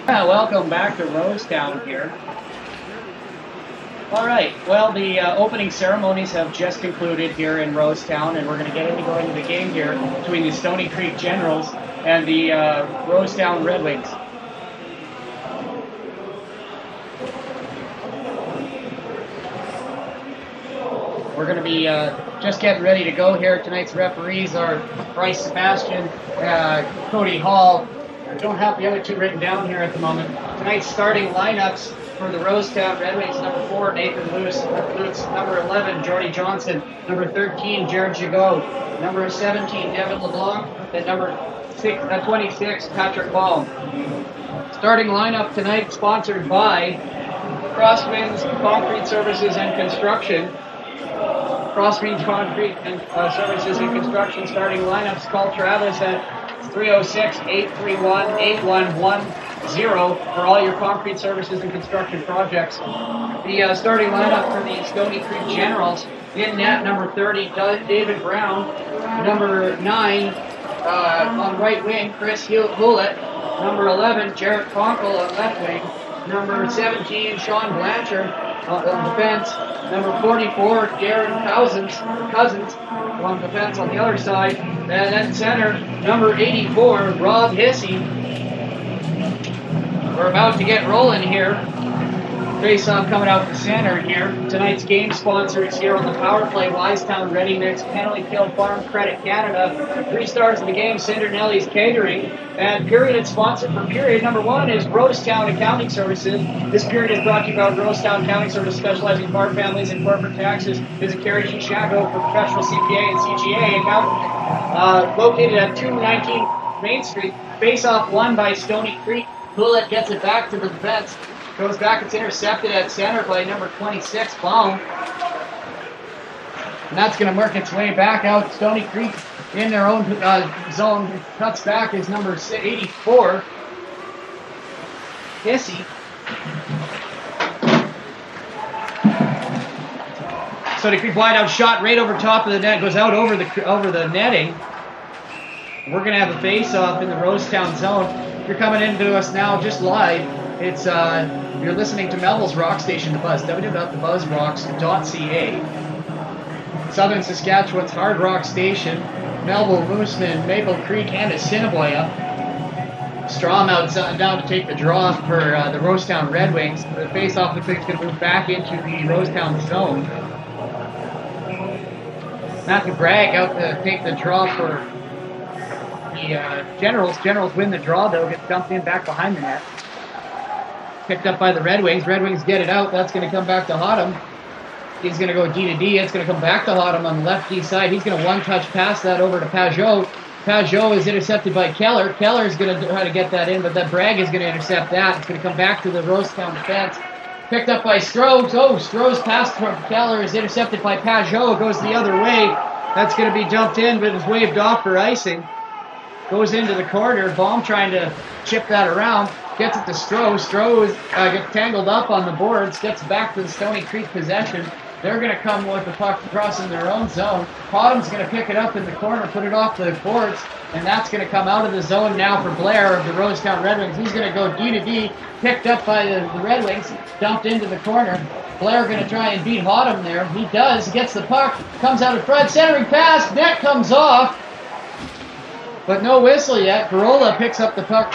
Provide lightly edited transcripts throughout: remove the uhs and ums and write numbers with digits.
Welcome back to Rosetown here. All right, well, the opening ceremonies have just concluded here in Rosetown, and we're going to get into the game here between the Stony Creek Generals and the Rosetown Redwings. We're going to be just getting ready to go here. Tonight's referees are Bryce Sebastian, Cody Hall. I don't have the other two written down here at the moment. Tonight's starting lineups for the Rosetown Redwings: number 4, Nathan Lutz; number 11, Jordy Johnson; number 13, Jared Gigot; number 17, Devin LeBlanc; and number 26, Patrick Baum. Starting lineup tonight sponsored by Crosswinds Concrete Services and Construction. Crosswinds Concrete and Services and Construction starting lineups. Call Travis at 306-831-8110 for all your concrete services and construction projects. The starting lineup for the Stony Creek Generals: in net, number 30, David Brown; number 9, on right wing, Chris Hewlett; number 11, Jarrett Conkle on left wing; number 17, Sean Blanchard on defense; number 44, Darren Cousins on defense on the other side; and then center, number 84, Rob Hissey. We're about to get rolling here. Face-off coming out the center here. Tonight's game sponsors here on the power play: Wisetown Ready Mix, Penalty Kill Farm, Credit Canada. 3 stars of the game: Cindernellies Catering. And period sponsored for period number 1 is Rosetown Accounting Services. This period is brought to you by Rosetown Accounting Services, specializing in farm families and corporate taxes. Visit Carrie Shishago for professional CPA and CGA accountant. Located at 219 Main Street. Face-off won by Stony Creek. Hewlett gets it back to the defense. Goes back, it's intercepted at center by number 26, Baum. And that's going to work its way back out. Stony Creek in their own zone. Cuts back is number 84, Hissey. Stony Creek wide out shot right over top of the net. Goes out over the netting. We're going to have a face-off in the Rosetown zone. If you're coming into us now just live, it's you're listening to Melville's Rock Station, The Buzz, www.thebuzzrocks.ca. Southern Saskatchewan's hard rock station, Melville, Mooseman, Maple Creek, and Assiniboia. Strom out down to take the draw for the Rosetown Redwings. The face-off looks like it's going to move back into the Rosetown zone. Matthew Bragg out to take the draw for the Generals. Generals win the draw, though, gets dumped in back behind the net. Picked up by the Red Wings. Red Wings get it out. That's going to come back to Hotham. He's going to go D to D. It's going to come back to Hotham on the left D side. He's going to one-touch pass that over to Pajot. Pajot is intercepted by Keller. Keller's going to try to get that in, but that Bragg is going to intercept that. It's going to come back to the Rosetown defense. Picked up by Stroh's. Stroh's pass from Keller is intercepted by Pajot. It goes the other way. That's going to be dumped in, but it's waved off for icing. Goes into the corner. Baum trying to chip that around. Gets it to Stroh. Stroh gets tangled up on the boards. Gets back to the Stony Creek possession. They're going to come with the puck across in their own zone. Bottom's going to pick it up in the corner, put it off the boards, and that's going to come out of the zone now for Blair of the Rosetown Red Wings. He's going to go D to D, picked up by the Red Wings, dumped into the corner. Blair going to try and beat Hotham there. He does. He gets the puck, comes out in front, centering pass, net comes off, but no whistle yet. Barola picks up the puck.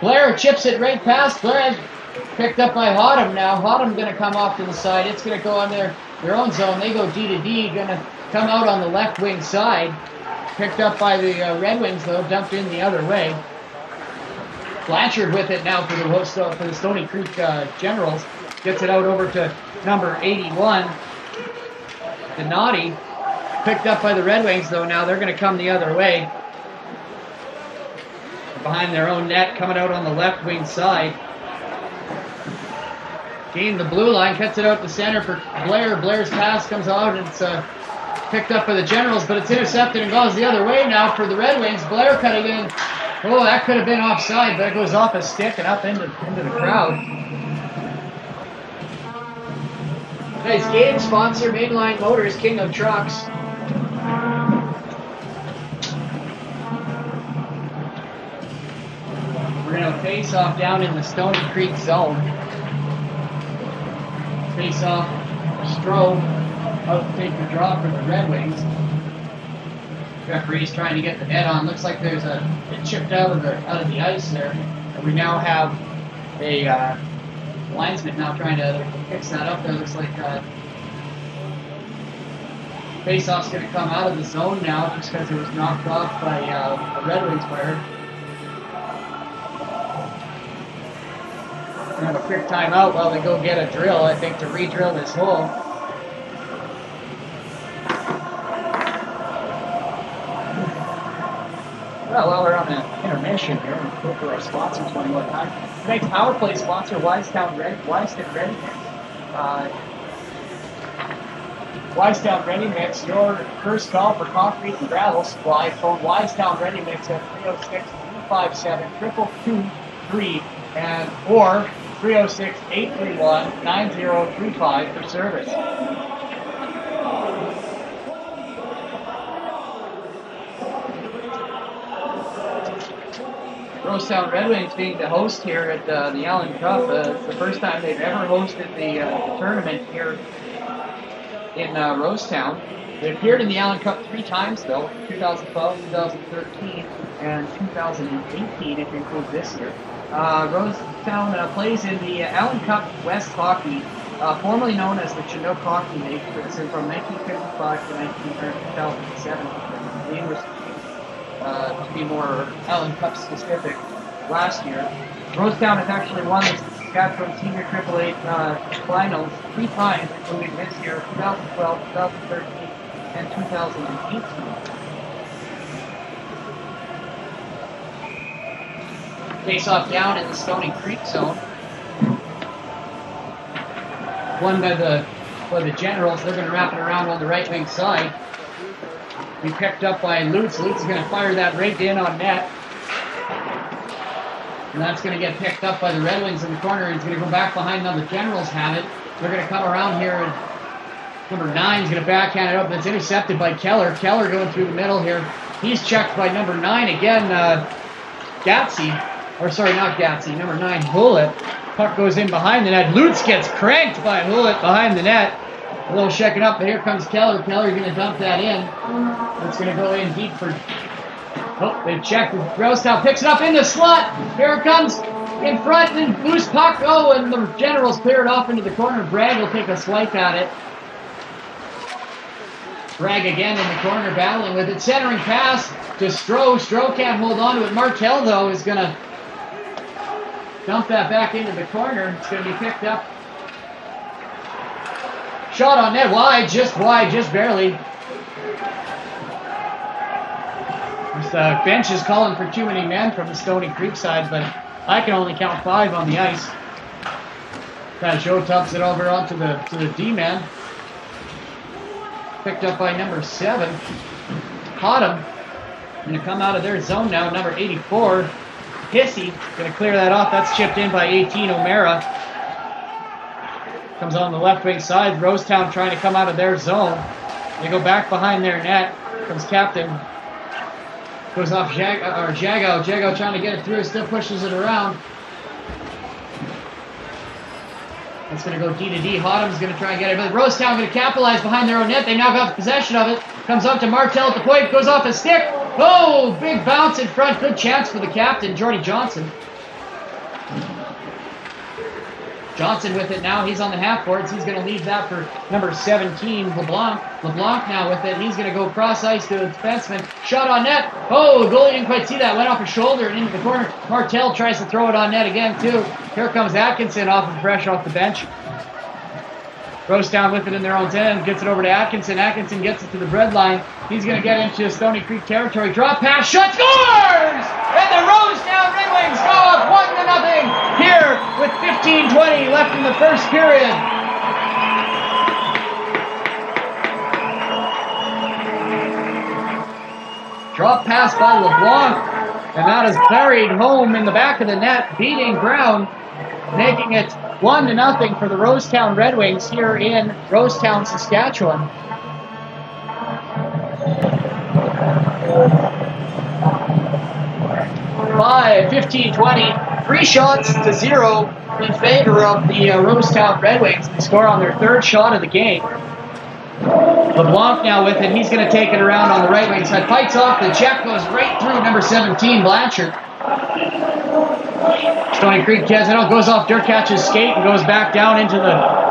Blair chips it right past. Blair picked up by Hotham now. Hotham going to come off to the side. It's going to go on their own zone. They go D to D. Going to come out on the left wing side. Picked up by the Red Wings, though. Dumped in the other way. Blanchard with it now for the Stony Creek Generals. Gets it out over to number 81, Donati. Picked up by the Red Wings, though. Now they're going to come the other way. Behind their own net, coming out on the left wing side. Gained the blue line, cuts it out to center for Blair. Blair's pass comes out, and it's picked up by the Generals, but it's intercepted and goes the other way now for the Red Wings. Blair cutting in. Oh, that could have been offside, but it goes off a stick and up into the crowd. Nice game sponsor, Mainline Motors, King of Trucks. We're going to face Face-off down in the Stony Creek zone. Face-off, Stroh out to take the draw for the Redwings. Referee's trying to get the net on. Looks like there's it chipped out of the ice there. And we now have a linesman now trying to fix that up there. Looks like face-off's going to come out of the zone now just because it was knocked off by a Red Wings player. We're going to have a quick timeout while they go get a drill, I think, to re-drill this hole. Well, while we're on the intermission here, we'll go for our sponsors one more time. Tonight's power play sponsor, Rosetown Ready Mix. Rosetown Ready Mix, your first call for concrete and gravel supply. Phone Rosetown Ready Mix at 306-357-2223 and or 306-831-9035 for service. Rosetown Redwings being the host here at the Allan Cup. It's the first time they've ever hosted the tournament here in Rosetown. They appeared in the Allan Cup 3 times though, 2012, 2013, and 2018 if you include this year. Rosetown plays in the Allan Cup West Hockey, formerly known as the Chinook Hockey League. It's from 1955 to 2007. The English to be more Allan Cup specific, last year. Rosetown has actually won the Saskatchewan Senior AAA finals 3 times, including this year, 2012, 2013, and 2018. Face-off down in the Stony Creek zone. Won by the Generals. They're going to wrap it around on the right wing side. Be picked up by Lutz. Lutz is going to fire that right in on net. And that's going to get picked up by the Red Wings in the corner. He's going to go back behind now. The Generals have it. They're going to come around here. And number 9 is going to backhand it up. That's intercepted by Keller. Keller going through the middle here. He's checked by number 9 again. Gatsy. Or sorry, not Gatsy. Number 9, Hulett. Puck goes in behind the net. Lutz gets cranked by Hulett behind the net. A little shaken up, but here comes Keller. Keller going to dump that in. It's going to go in deep for... Oh, they checked. Rosetown picks it up in the slot. Here it comes in front and loose puck. Oh, and the Generals clear it off into the corner. Bragg will take a swipe at it. Bragg again in the corner battling with it. Centering pass to Stroh. Stroh can't hold on to it. Martell, though, is going to dump that back into the corner. It's going to be picked up. Shot on net, wide, just barely. The bench is calling for too many men from the Stony Creek side, but I can only count 5 on the ice. That Joe tucks it over onto the D-man. Picked up by number 7. Hotham. Going to come out of their zone now, number 84. Hissy going to clear that off. That's chipped in by 18, O'Mara. Comes on the left wing side. Rosetown trying to come out of their zone. They go back behind their net. Comes captain. Goes off Jago. Jago trying to get it through. Still pushes it around. It's going to go D to D. Hotham's going to try and get it. But Rosetown going to capitalize behind their own net. They now got possession of it. Comes up to Martell at the point. Goes off a stick. Oh, big bounce in front. Good chance for the captain, Jordy Johnson. Johnson with it now. He's on the half boards. He's going to leave that for number 17, LeBlanc. LeBlanc now with it. He's going to go cross ice to the defenseman. Shot on net. Oh, goalie didn't quite see that. Went off his shoulder and into the corner. Martell tries to throw it on net again, too. Here comes Atkinson off of fresh off the bench. Rosetown with it in their own end. Gets it over to Atkinson. Atkinson gets it to the breadline. He's going to get into Stony Creek territory. Drop pass. Shot. Scores! And the Rosetown Red Wings go up 1-0 here with 15:20 left in the first period. Drop pass by LeBlanc. And that is buried home in the back of the net, beating Brown, making it 1-0 for the Rosetown Red Wings here in Rosetown, Saskatchewan. By 15:20 3 shots to 0 in favor of the Rosetown Redwings. They score on their 3rd shot of the game. LeBlanc now with it. He's going to take it around on the right wing side. Fights off. The check goes right through number 17, Blanchard. Stony Creek gets it out, goes off Durkach's skate and goes back down into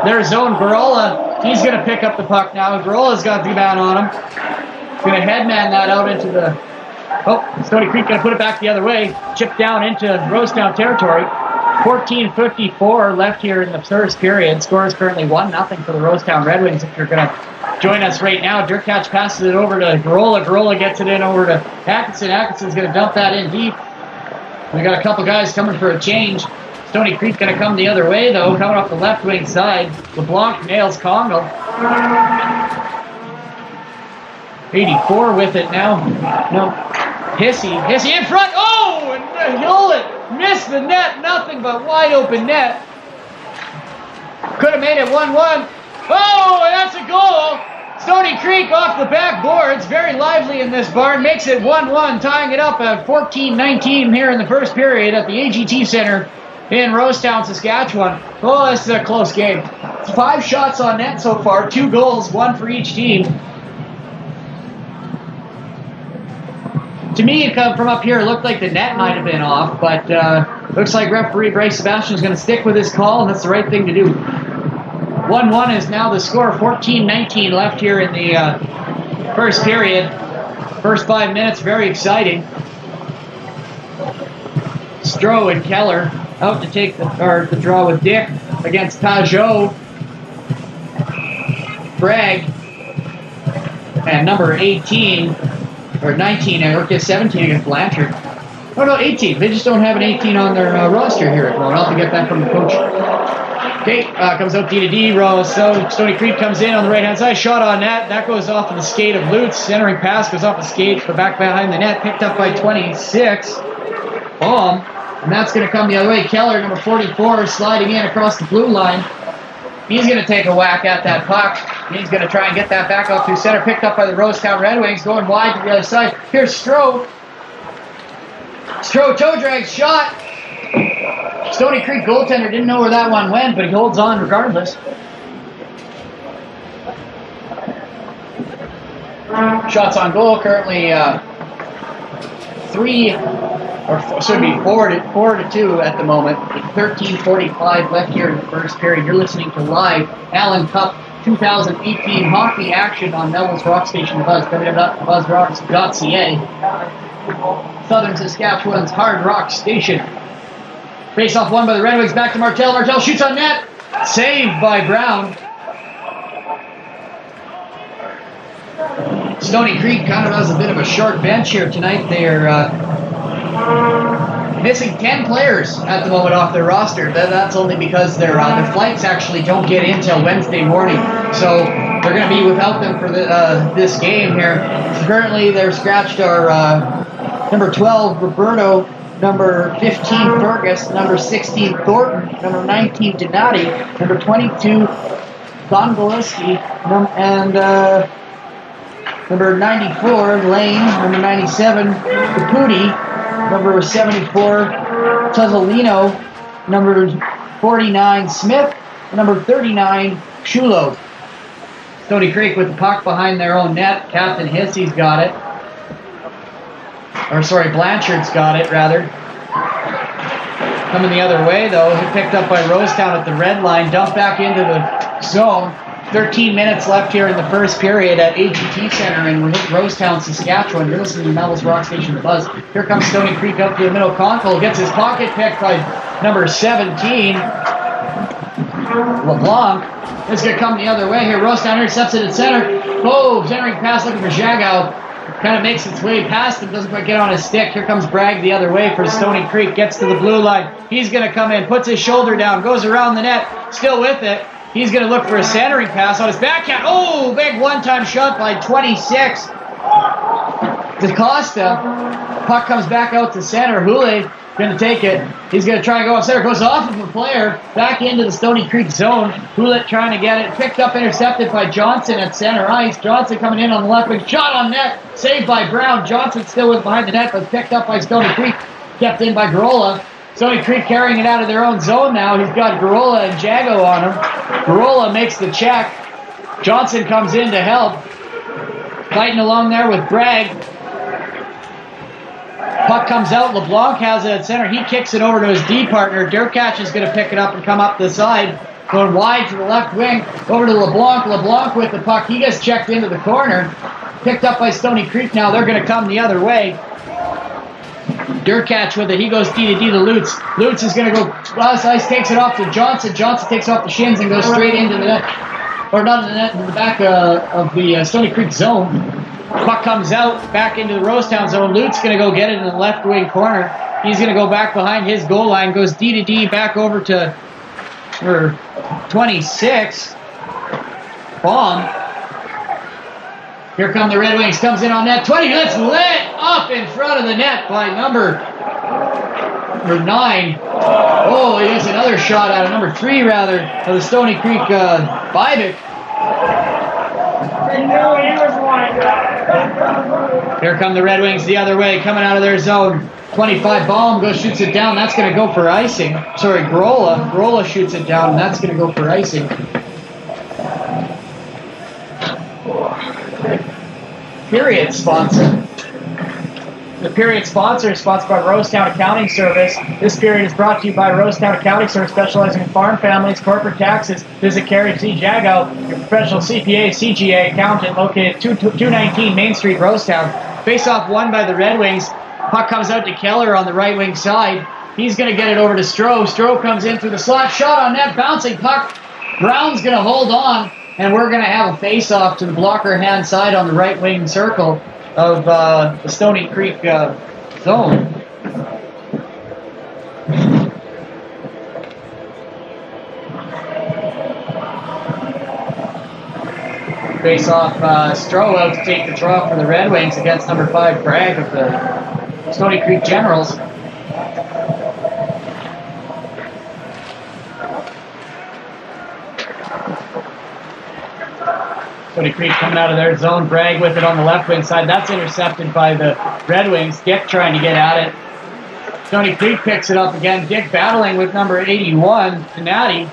their zone. Barola, he's going to pick up the puck now. Barola's got the man on him. He's going to headman that out into the... Oh, Stony Creek going to put it back the other way. Chipped down into Rosetown territory. 14:54 left here in the first period. Score is currently 1-0 for the Rosetown Redwings. If you're going to join us right now, Durkach passes it over to Garola. Garola gets it in over to Atkinson. Atkinson's going to dump that in deep. We got a couple guys coming for a change. Stony Creek going to come the other way, though, coming off the left wing side. LeBlanc nails Congo. 84 with it now. No. Hissy in front. Oh, and Hewlett missed the net. Nothing but wide open net. Could have made it 1-1. Oh, and that's a goal. Stony Creek off the backboards, very lively in this barn, makes it 1-1, tying it up at 14-19 here in the first period at the AGT Center in Rosetown, Saskatchewan. Oh, this is a close game. 5 shots on net so far, 2 goals, 1 for each team. To me, from up here, it looked like the net might have been off, but looks like referee Bryce Sebastian is going to stick with his call, and that's the right thing to do. 1-1 is now the score. 14-19 left here in the first period. First 5 minutes, very exciting. Stroh and Keller out to take the draw with Dick against Pajot. Bragg and number 18, or 19, or 17 against Blanchard. Oh no, 18. They just don't have an 18 on their roster here at the moment. I'll have to get that from the coach. Okay, comes out D to D. So Stony Creek comes in on the right-hand side. Shot on net. That goes off of the skate of Lutz. Centering pass goes off the skate, but back behind the net. Picked up by 26. Bomb. And that's going to come the other way. Keller, number 44, sliding in across the blue line. He's going to take a whack at that puck. He's going to try and get that back out through center. Picked up by the Rosetown Redwings. Going wide to the other side. Here's Stroh. Stroh toe drag shot. Stony Creek goaltender didn't know where that one went, but he holds on regardless. Shots on goal currently 4 to 2 at the moment. 13:45 left here in the first period. You're listening to live Allan Cup 2018 hockey action on Melville's Rock Station, The Buzz, www.buzzrocks.ca. Southern Saskatchewan's hard rock station. Face off won by the Redwings, back to Martel. Martel shoots on net. Saved by Brown. Stony Creek kind of has a bit of a short bench here tonight. They're missing 10 players at the moment off their roster. That's only because their flights actually don't get in till Wednesday morning. So they're going to be without them for this game here. Currently, they're scratched our number 12, Roberto, number 15, Fergus, number 16, Thornton, number 19, Donati, number 22, Gongoleski, and number 94, Lane, number 97, Caputi, number 74, Tuzzolino, number 49, Smith, and number 39, Shulo. Stony Creek with the puck behind their own net. Captain Hissy's got it. Or sorry, Blanchard's got it, rather. Coming the other way, though. He picked up by Rosetown at the red line. Dumped back into the zone. 13 minutes left here in the first period at AGT Center in Rosetown, Saskatchewan. You're listening to Melville's Rock Station, The Buzz. Here comes Stony Creek up to the middle console. Gets his pocket picked by number 17, LeBlanc. It's going to come the other way here. Rosetown intercepts it at center. Oh, centering pass looking for Jagow. Kind of makes its way past him. Doesn't quite get on his stick. Here comes Bragg the other way for Stony Creek. Gets to the blue line. He's going to come in. Puts his shoulder down. Goes around the net. Still with it. He's going to look for a centering pass on his backhand. Oh, big one-time shot by 26. DaCosta. Puck comes back out to center. Houle going to take it. He's going to try and go off center. Goes off of a player. Back into the Stony Creek zone. Houle trying to get it. Picked up, intercepted by Johnson at center ice. Johnson coming in on the left wing. Shot on net. Saved by Brown. Johnson still was behind the net, but picked up by Stony Creek. Kept in by Garola. Stony Creek carrying it out of their own zone now. He's got Garola and Jago on him. Garola makes the check. Johnson comes in to help. Fighting along there with Bragg. Puck comes out. LeBlanc has it at center. He kicks it over to his D partner. Durkach is going to pick it up and come up the side. Going wide to the left wing. Over to LeBlanc. LeBlanc with the puck. He gets checked into the corner. Picked up by Stony Creek now. They're going to come the other way. Durkach with it. He goes D to D to Lutz. Lutz is going to go ice, takes it off to Johnson. Johnson takes off the shins and goes straight into the net. Or not in the net, in the back of the Stony Creek zone. Puck comes out, back into the Rosetown zone. Lutz going to go get it in the left wing corner. He's going to go back behind his goal line. Goes D to D back over to 26. Bomb. Here come the Red Wings. Comes in on net. 20 minutes lit up in front of the net by number 9. Oh, he gets another shot out of number 3, rather, of the Stony Creek Bibic. Here come the Red Wings the other way, coming out of their zone. 25 Baum goes, shoots it down. That's going to go for icing. Sorry, Garola. Garola shoots it down, and that's going to go for icing. Period sponsor. The period sponsor is sponsored by Rosetown Accounting Service. This period is brought to you by Rosetown Accounting Service, specializing in farm families, corporate taxes. Visit Carrie C. Jago, your professional CPA, CGA accountant, located 219 Main Street, Rosetown. Face-off won by the Red Wings. Puck comes out to Keller on the right wing side. He's going to get it over to Stroh. Stroh comes in through the slot. Shot on net, bouncing puck. Brown's going to hold on, and we're going to have a face-off to the blocker hand side on the right wing circle of the Stony Creek zone. Face off Stroh out to take the draw for the Red Wings against number 5 Bragg of the Stony Creek Generals. Stony Creek coming out of their zone. Bragg with it on the left wing side. That's intercepted by the Red Wings. Dick trying to get at it. Stony Creek picks it up again. Dick battling with number 81, Natty.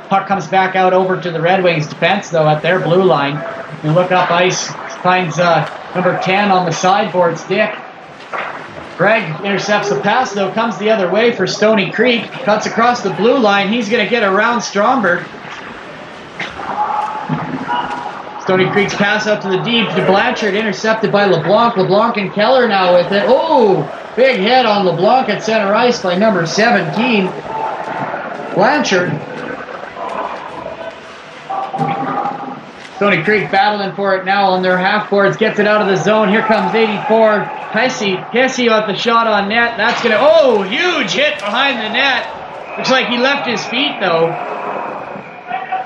Puck comes back out over to the Red Wings defense, though, at their blue line. You look up ice, finds number 10 on the sideboards, Dick. Bragg intercepts the pass, though, comes the other way for Stony Creek. Cuts across the blue line. He's going to get around Stromberg. Stony Creek's pass up to the deep to Blanchard, intercepted by LeBlanc. LeBlanc and Keller now with it. Oh, big hit on LeBlanc at center ice by number 17, Blanchard. Stony Creek battling for it now on their half boards. Gets it out of the zone. Here comes 84. Hesse with the shot on net. That's going to... Oh, huge hit behind the net. Looks like he left his feet, though.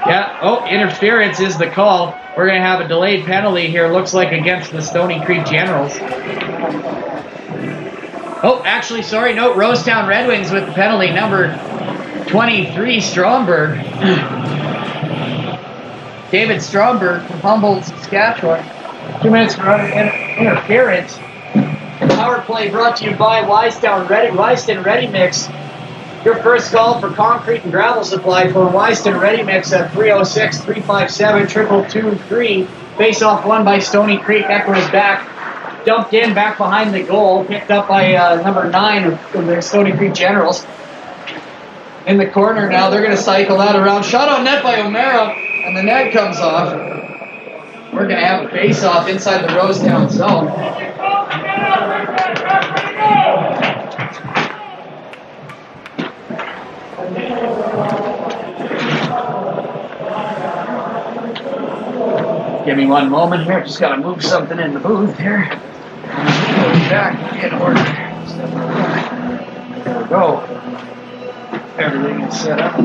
Yeah. Oh, interference is the call. We're going to have a delayed penalty here. Looks like against the Stony Creek Generals. Oh, actually, sorry. No, Rosetown Red Wings with the penalty. Number 23, Stromberg. David Stromberg from Humboldt, Saskatchewan. 2 minutes for interference. Power play brought to you by Wyston Ready Mix. Your first call for concrete and gravel supply for Wyston Ready Mix at 306-357-2223. Face off won by Stony Creek. Echoes back. Dumped in back behind the goal. Picked up by number 9 of the Stony Creek Generals. In the corner now. They're going to cycle that around. Shot on net by O'Mara. And the net comes off. We're going to have a face-off inside the Rosetown zone. Give me one moment here. Just got to move something in the booth here. Back in order. There we go. Everything is set up.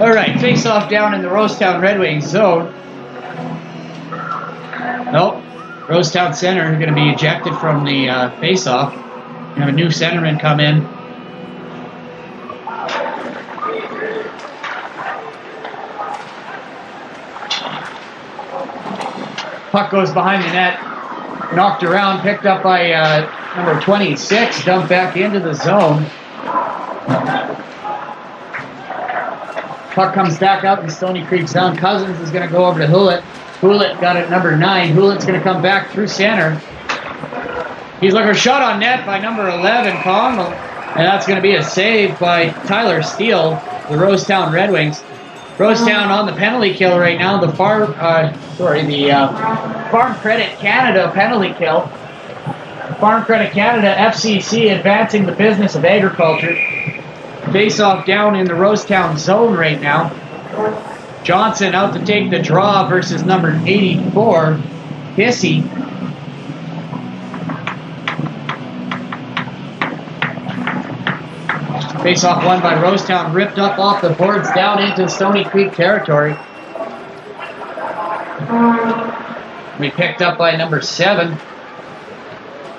All right, face-off down in the Rosetown Red Wings zone. Nope. Rosetown center are going to be ejected from the face-off. We have a new centerman come in. Puck goes behind the net. Knocked around, picked up by number 26 dumped back into the zone. Puck comes back out in Stony Creek zone. Cousins is going to go over to Hewlett. Hewlett got it number 9. Hewlett's going to come back through center. He's looking for a shot on net by number 11, Congle. And that's going to be a save by Tyler Steele, the Rosetown Redwings. Rosetown on the penalty kill right now. The Farm Credit Canada penalty kill. Farm Credit Canada, FCC, advancing the business of agriculture. Face-off down in the Rosetown zone right now. Johnson out to take the draw versus number 84, Hissy. Face-off won by Rosetown, ripped up off the boards down into Stony Creek territory. We picked up by number 7.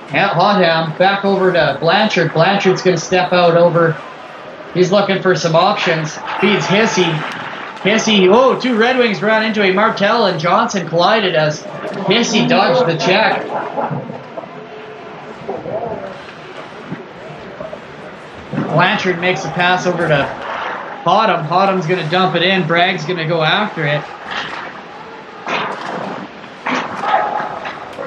Hotham back over to Blanchard. Blanchard's going to step out over. He's looking for some options. Feeds Hissy. Hissy, oh, 2 Red Wings ran into a Martell and Johnson collided as Hissy dodged the check. Blanchard makes a pass over to Hotham. Hotham's going to dump it in. Bragg's going to go after it.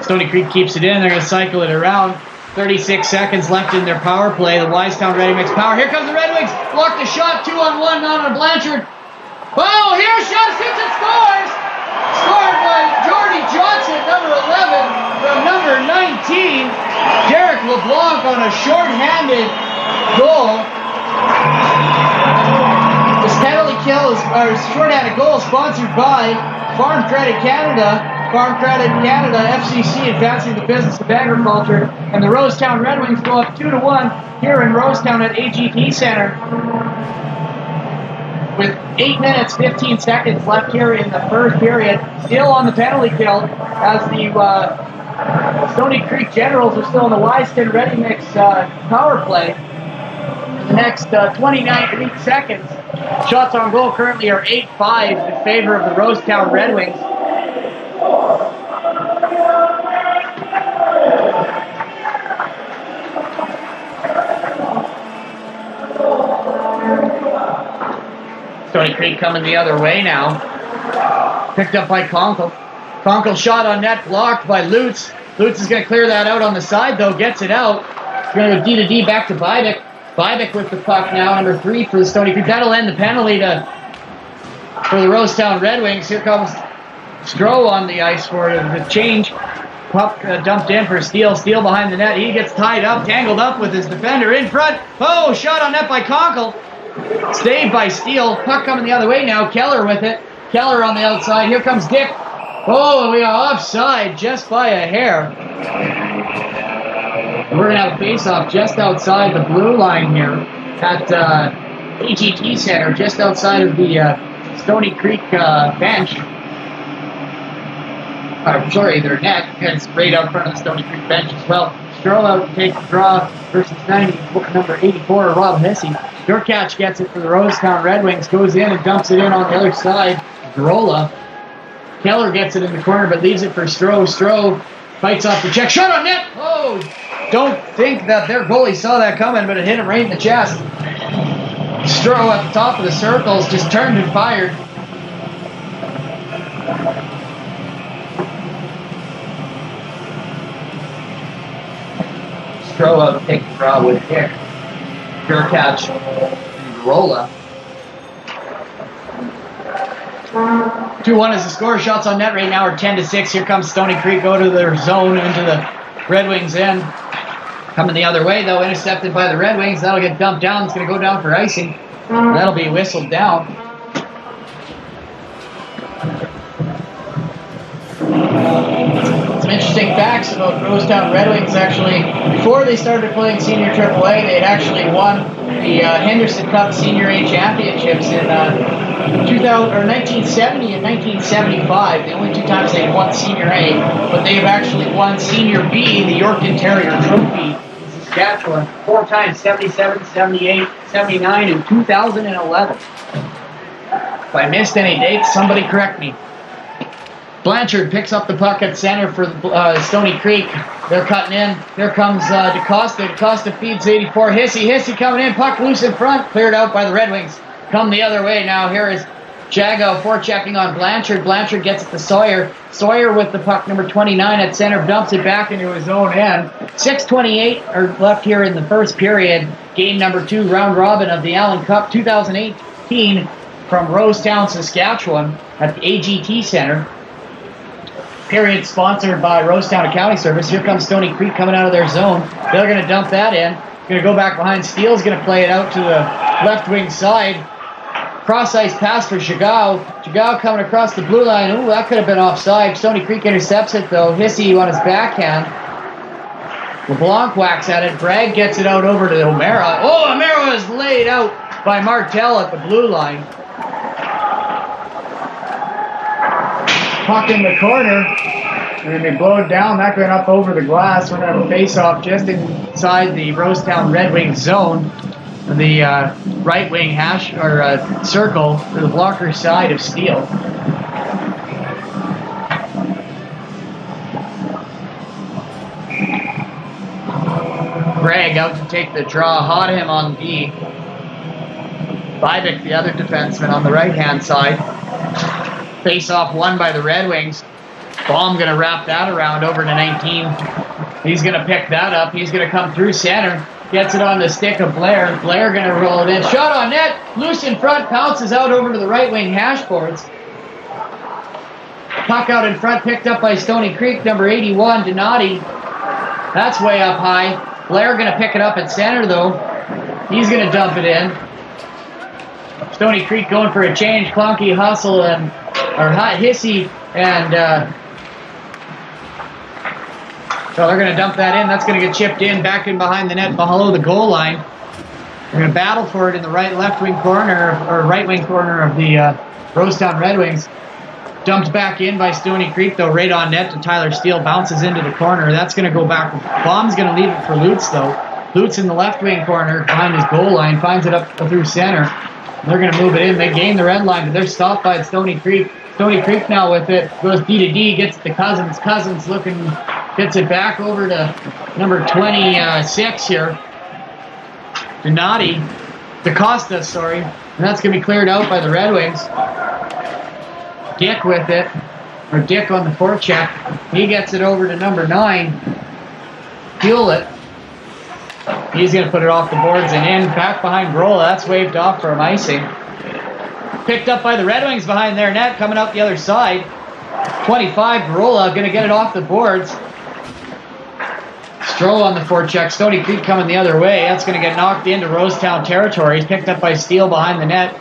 Stony Creek keeps it in. They're going to cycle it around. 36 seconds left in their power play. The Wisetown Ready Mix power. Here comes the Red Wings. Blocked the shot. 2-on-1 on Blanchard. Oh, here's shot. Shoots and scores. Scored by Jordy Johnson, number 11, from number 19. Derek LeBlanc on a short-handed goal. This penalty kill is short-handed goal sponsored by Farm Credit Canada. Farm Credit Canada, FCC, advancing the business of agriculture, and the Rosetown Red Wings go up 2-1 here in Rosetown at AGT Center. With 8 minutes, 15 seconds left here in the first period, still on the penalty kill, as the Stony Creek Generals are still in the Wisetown Ready Mix power play. In the next 29 seconds, shots on goal currently are 8-5 in favor of the Rosetown Red Wings. Stony Creek coming the other way now. Picked up by Conkle. Conkle shot on net, blocked by Lutz. Lutz is going to clear that out on the side, though. Gets it out. He's going to go D-to-D back to Bybek. Bybek with the puck now, number 3 for the Stony Creek. That'll end the penalty for the Rosetown Red Wings. Here comes Stroh on the ice for the change. Puck dumped in for Steele. Steele behind the net. He gets tied up, tangled up with his defender in front. Oh, shot on net by Conkle. Saved by Steele. Puck coming the other way now. Keller with it. Keller on the outside. Here comes Dick. Oh, we are offside just by a hair. We're going to have a face-off just outside the blue line here at AGT Center, just outside of the Stony Creek bench. Sorry, their net. It's right out front of the Stony Creek bench as well. Stroh out to take the draw versus number 84, Rob Hissy. Durkach gets it for the Rosetown Red Wings, goes in and dumps it in on the other side. Grola. Keller gets it in the corner but leaves it for Stroh. Stroh fights off the check. Shot on net! Oh! Don't think that their goalie saw that coming, but it hit him right in the chest. Stroh at the top of the circles just turned and fired. Stroh out to take the draw with Dick. Durkach and Grola. 2-1 is the score. Shots on net right now are 10-6. Here comes Stony Creek. Go to their zone into the Red Wings end. Coming the other way though, intercepted by the Red Wings. That'll get dumped down. It's going to go down for icing. That'll be whistled down. Some interesting facts about Rosetown Red Wings. Actually, before they started playing Senior AAA, they had actually won the Henderson Cup Senior A Championships in 1970 and 1975. The only 2 times they had won Senior A, but they have actually won Senior B, the Yorkton Terrier Trophy in Saskatchewan, 4 times, 77, 78, 79, and 2011. If I missed any dates, somebody correct me. Blanchard picks up the puck at center for Stony Creek. They're cutting in. There comes DeCosta. DeCosta feeds 84. Hissy coming in. Puck loose in front. Cleared out by the Red Wings. Come the other way now. Here is Jago forechecking on Blanchard. Blanchard gets it to Sawyer. Sawyer with the puck, number 29 at center, dumps it back into his own end. 6:28 are left here in the first period. Game number 2, round robin of the Allan Cup 2018 from Rosetown, Saskatchewan at the AGT Center. Period sponsored by Rosetown Accounting Service. Here comes Stony Creek coming out of their zone. They're going to dump that in. Going to go back behind. Steele's going to play it out to the left wing side. Cross-ice pass for Chagall. Chagall coming across the blue line. Ooh, that could have been offside. Stony Creek intercepts it, though. Hissy on his backhand. LeBlanc whacks at it. Bragg gets it out over to O'Mara. Oh, O'Mara is laid out by Martel at the blue line. Puck in the corner. And they blow it down. That went up over the glass. We're going to have a face-off just inside the Rosetown Red Wings zone. The right wing hash or circle to the blocker side of Steele. Bragg out to take the draw. Hodham on D. Bybik, the other defenseman, on the right-hand side. Face-off won by the Red Wings. Baum going to wrap that around over to 19. He's going to pick that up. He's going to come through center. Gets it on the stick of Blair. Blair going to roll it in. Shot on net. Loose in front. Pounces out over to the right wing hash boards. Puck out in front. Picked up by Stony Creek. Number 81, Donati. That's way up high. Blair going to pick it up at center, though. He's going to dump it in. Stony Creek going for a change. Clunky, Hustle, and Hissy, and so they're going to dump that in. That's going to get chipped in, back in behind the net, below the goal line. They're going to battle for it in the left wing corner, or right wing corner of the Rosetown Red Wings. Dumped back in by Stony Creek, though, right on net to Tyler Steele. Bounces into the corner. That's going to go back. Baum's going to leave it for Lutz, though. Lutz in the left wing corner behind his goal line. Finds it up through center. They're going to move it in. They gain the red line, but they're stopped by Stony Creek. Stony Creek now with it. Goes D to D, gets it to Cousins. Cousins gets it back over to number 26 here. DeCosta, sorry. And that's going to be cleared out by the Red Wings. Dick with it. Or Dick on the forecheck. He gets it over to number 9. Hewlett. He's going to put it off the boards and in. Back behind Grola. That's waved off for an icing. Picked up by the Red Wings behind their net. Coming out the other side. 25, Grola. Going to get it off the boards. Stroh on the forecheck. Stony Creek coming the other way. That's going to get knocked into Rosetown territory. He's picked up by Steele behind the net.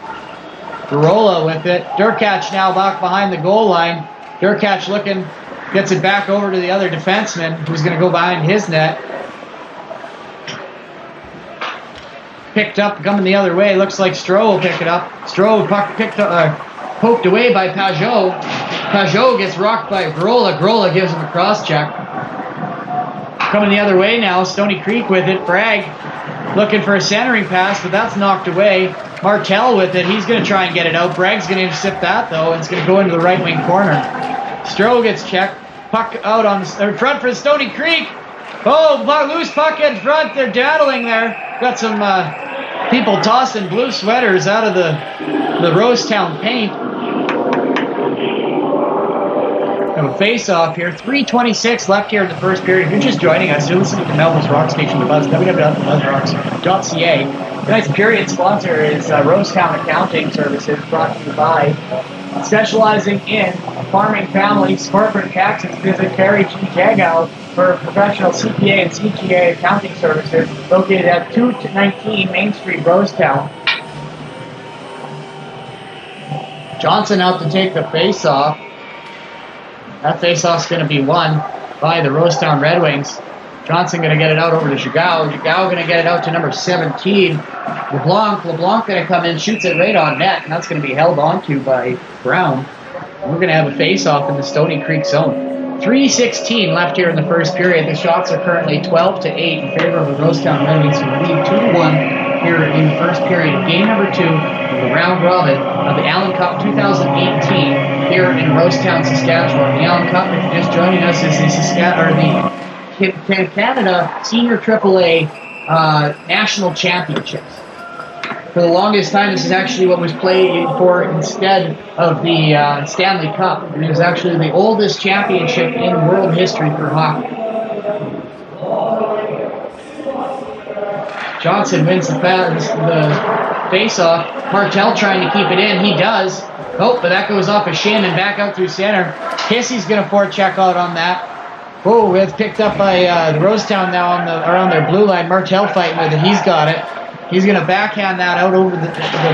Grola with it. Durkach now back behind the goal line. Durkach looking. Gets it back over to the other defenseman, who's going to go behind his net. Picked up, coming the other way. Looks like Stroh will pick it up. Stroh poked away by Pajot. Pajot gets rocked by Grola. Grola gives him a cross check. Coming the other way now. Stony Creek with it. Bragg looking for a centering pass, but that's knocked away. Martel with it. He's going to try and get it out. Bragg's going to intercept that, though, and it's going to go into the right wing corner. Stroh gets checked. Puck out on the front for Stony Creek. Oh, loose puck in front. They're daddling there. Got some people tossing blue sweaters out of the Rosetown paint. Have a face-off here. 3:26 left here in the first period. If you're just joining us, you're listening to Melville's Rock Station, The Buzz, www.thebuzzrocks.ca. Tonight's period sponsor is Rosetown Accounting Services, brought to you by specializing in farming families, corporate taxes. Visit Carrie G. Jagow for professional CPA and CGA accounting services, located at 219 Main Street, Rosetown. Johnson out to take the face-off. That face-off's going to be won by the Rosetown Red Wings. Johnson going to get it out over to Jagao. Jagao going to get it out to number 17. LeBlanc going to come in, shoots it right on net, and that's going to be held onto by Brown. And we're going to have a face-off in the Stony Creek zone. 3:16 left here in the first period. The shots are currently 12-8 in favor of the Rosetown Red Wings, who lead 2-1 here in the first period of game number 2 of the round robin of the Allan Cup 2018 here in Rosetown, Saskatchewan. The Allan Cup, if you're just joining us, is the Canada Senior AAA National Championships. For the longest time, this is actually what was played for instead of the Stanley Cup. It was actually the oldest championship in world history for hockey. Johnson wins the face-off. Martel trying to keep it in. He does. Oh, but that goes off his shin and back out through center. Kissie's going to forecheck out on that. Oh, it's picked up by the Rosetown now around their blue line. Martel fighting with it. He's got it. He's going to backhand that out over the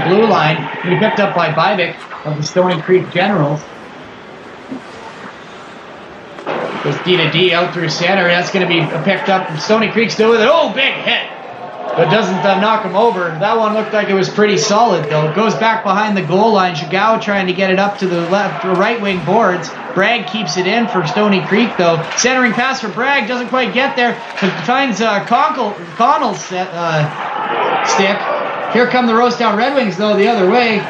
blue line. He picked up by Bybik of the Stony Creek Generals. Goes D to D out through center. That's going to be picked up from Stony Creek still with it. Oh, big hit. But doesn't knock him over. That one looked like it was pretty solid, though. It goes back behind the goal line. Jagao trying to get it up to the right wing boards. Bragg keeps it in for Stony Creek, though. Centering pass for Bragg. Doesn't quite get there. But finds Connell's stick. Here come the Rosetown Redwings, though, the other way.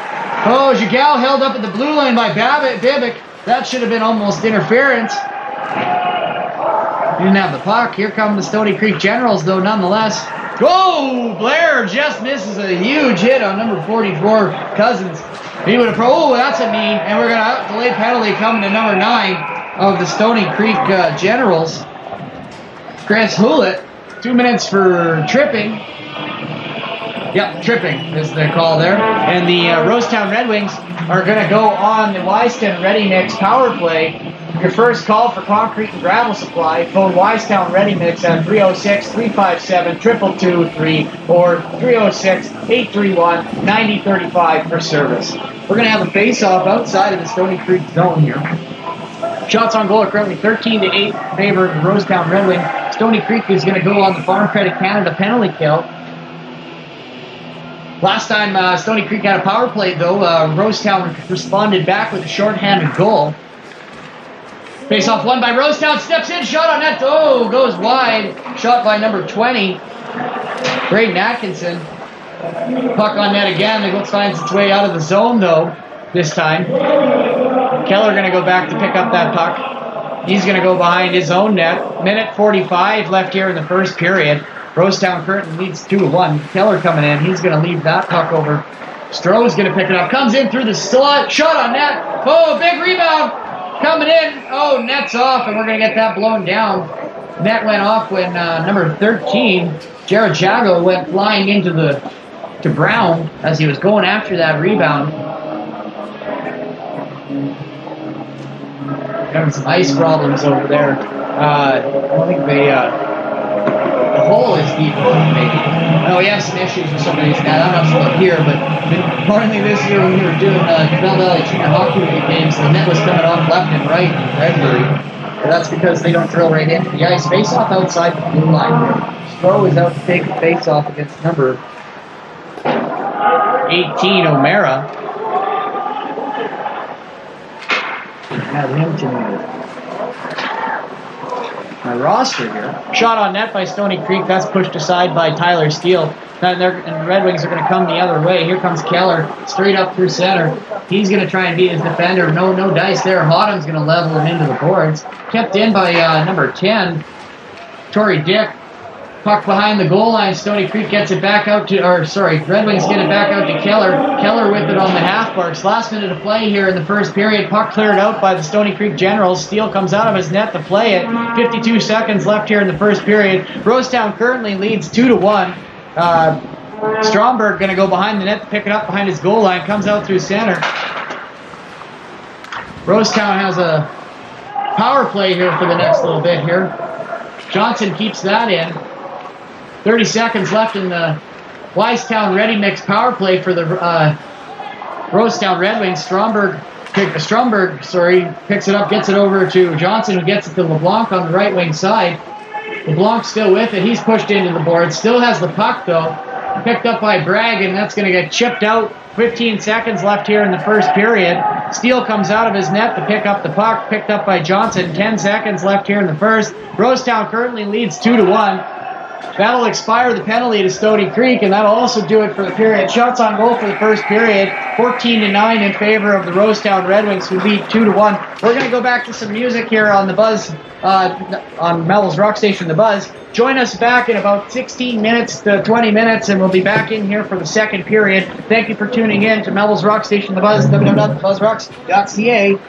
Oh, Jagao held up at the blue line by Bybik. That should have been almost interference. He didn't have the puck. Here come the Stony Creek Generals, though, nonetheless. Oh, Blair just misses a huge hit on number 44, Cousins. He would have oh, that's a knee, and we're going to have delay penalty coming to number 9 of the Stony Creek Generals. Chris Hewlett, 2 minutes for tripping. Yep, tripping is the call there. And the Rosetown Redwings are going to go on the Wisetown Ready Mix power play. Your first call for concrete and gravel supply, phone Wisetown Ready Mix at 306-357-2223 or 306-831-9035 for service. We're going to have a face-off outside of the Stony Creek zone here. Shots on goal are currently 13-8 in favor of the Rosetown Red Wing. Stony Creek is going to go on the Farm Credit Canada penalty kill. Last time Stony Creek had a power play, though, Rosetown responded back with a shorthanded goal. Face-off won by Rosetown, steps in, shot on net, oh, goes wide. Shot by number 20, Braden Atkinson. Puck on net again, it finds its way out of the zone, though, this time. Keller going to go back to pick up that puck. He's going to go behind his own net. Minute 45 left here in the first period. Rosetown currently leads 2-1. Keller coming in, he's going to leave that puck over. Stroh's going to pick it up, comes in through the slot, shot on net. Oh, big rebound. Coming in, oh, net's off, and we're going to get that blown down. Net went off when number 13, Jared Jago, went flying into to Brown as he was going after that rebound. Having some ice problems over there. I don't think the hole is deep enough, maybe. Oh, we have some issues with some of these guys. I'm not sure here, but importantly this year when we were doing Bell Valley Junior Hockey League games, the net was coming off left and right in Redbury. That's because they don't drill right into the ice. Face-off outside the blue line here. Stroh is out to take the face-off against number 18, O'Mara. Have him to my roster here. Shot on net by Stony Creek. That's pushed aside by Tyler Steele. And the Red Wings are going to come the other way. Here comes Keller, straight up through center. He's going to try and beat his defender. No dice there. Hoddam's going to level him into the boards. Kept in by number 10, Torrey Dick. Puck behind the goal line. Stony Creek gets it back out to, Red Wings get it back out to Keller. Keller with it on the half marks. Last minute of play here in the first period. Puck cleared out by the Stony Creek Generals. Steele comes out of his net to play it. 52 seconds left here in the first period. Rosetown currently leads 2-1. Stromberg going to go behind the net to pick it up behind his goal line. Comes out through center. Rosetown has a power play here for the next little bit here. Johnson keeps that in. 30 seconds left in the Wisetown Ready Mix power play for the Rosetown Red Wings. Stromberg picks it up, gets it over to Johnson, who gets it to LeBlanc on the right wing side. LeBlanc's still with it. He's pushed into the board. Still has the puck, though. Picked up by Bragg, and that's going to get chipped out. 15 seconds left here in the first period. Steele comes out of his net to pick up the puck. Picked up by Johnson. 10 seconds left here in the first. Rosetown currently leads 2-1. That'll expire the penalty to Stony Creek, and that'll also do it for the period. Shots on goal for the first period, 14-9 in favor of the Rosetown Redwings, who lead 2-1. We're going to go back to some music here on the Buzz, on Melville's Rock Station, The Buzz. Join us back in about 16 minutes to 20 minutes, and we'll be back in here for the second period. Thank you for tuning in to Melville's Rock Station, The Buzz, www.buzzrocks.ca.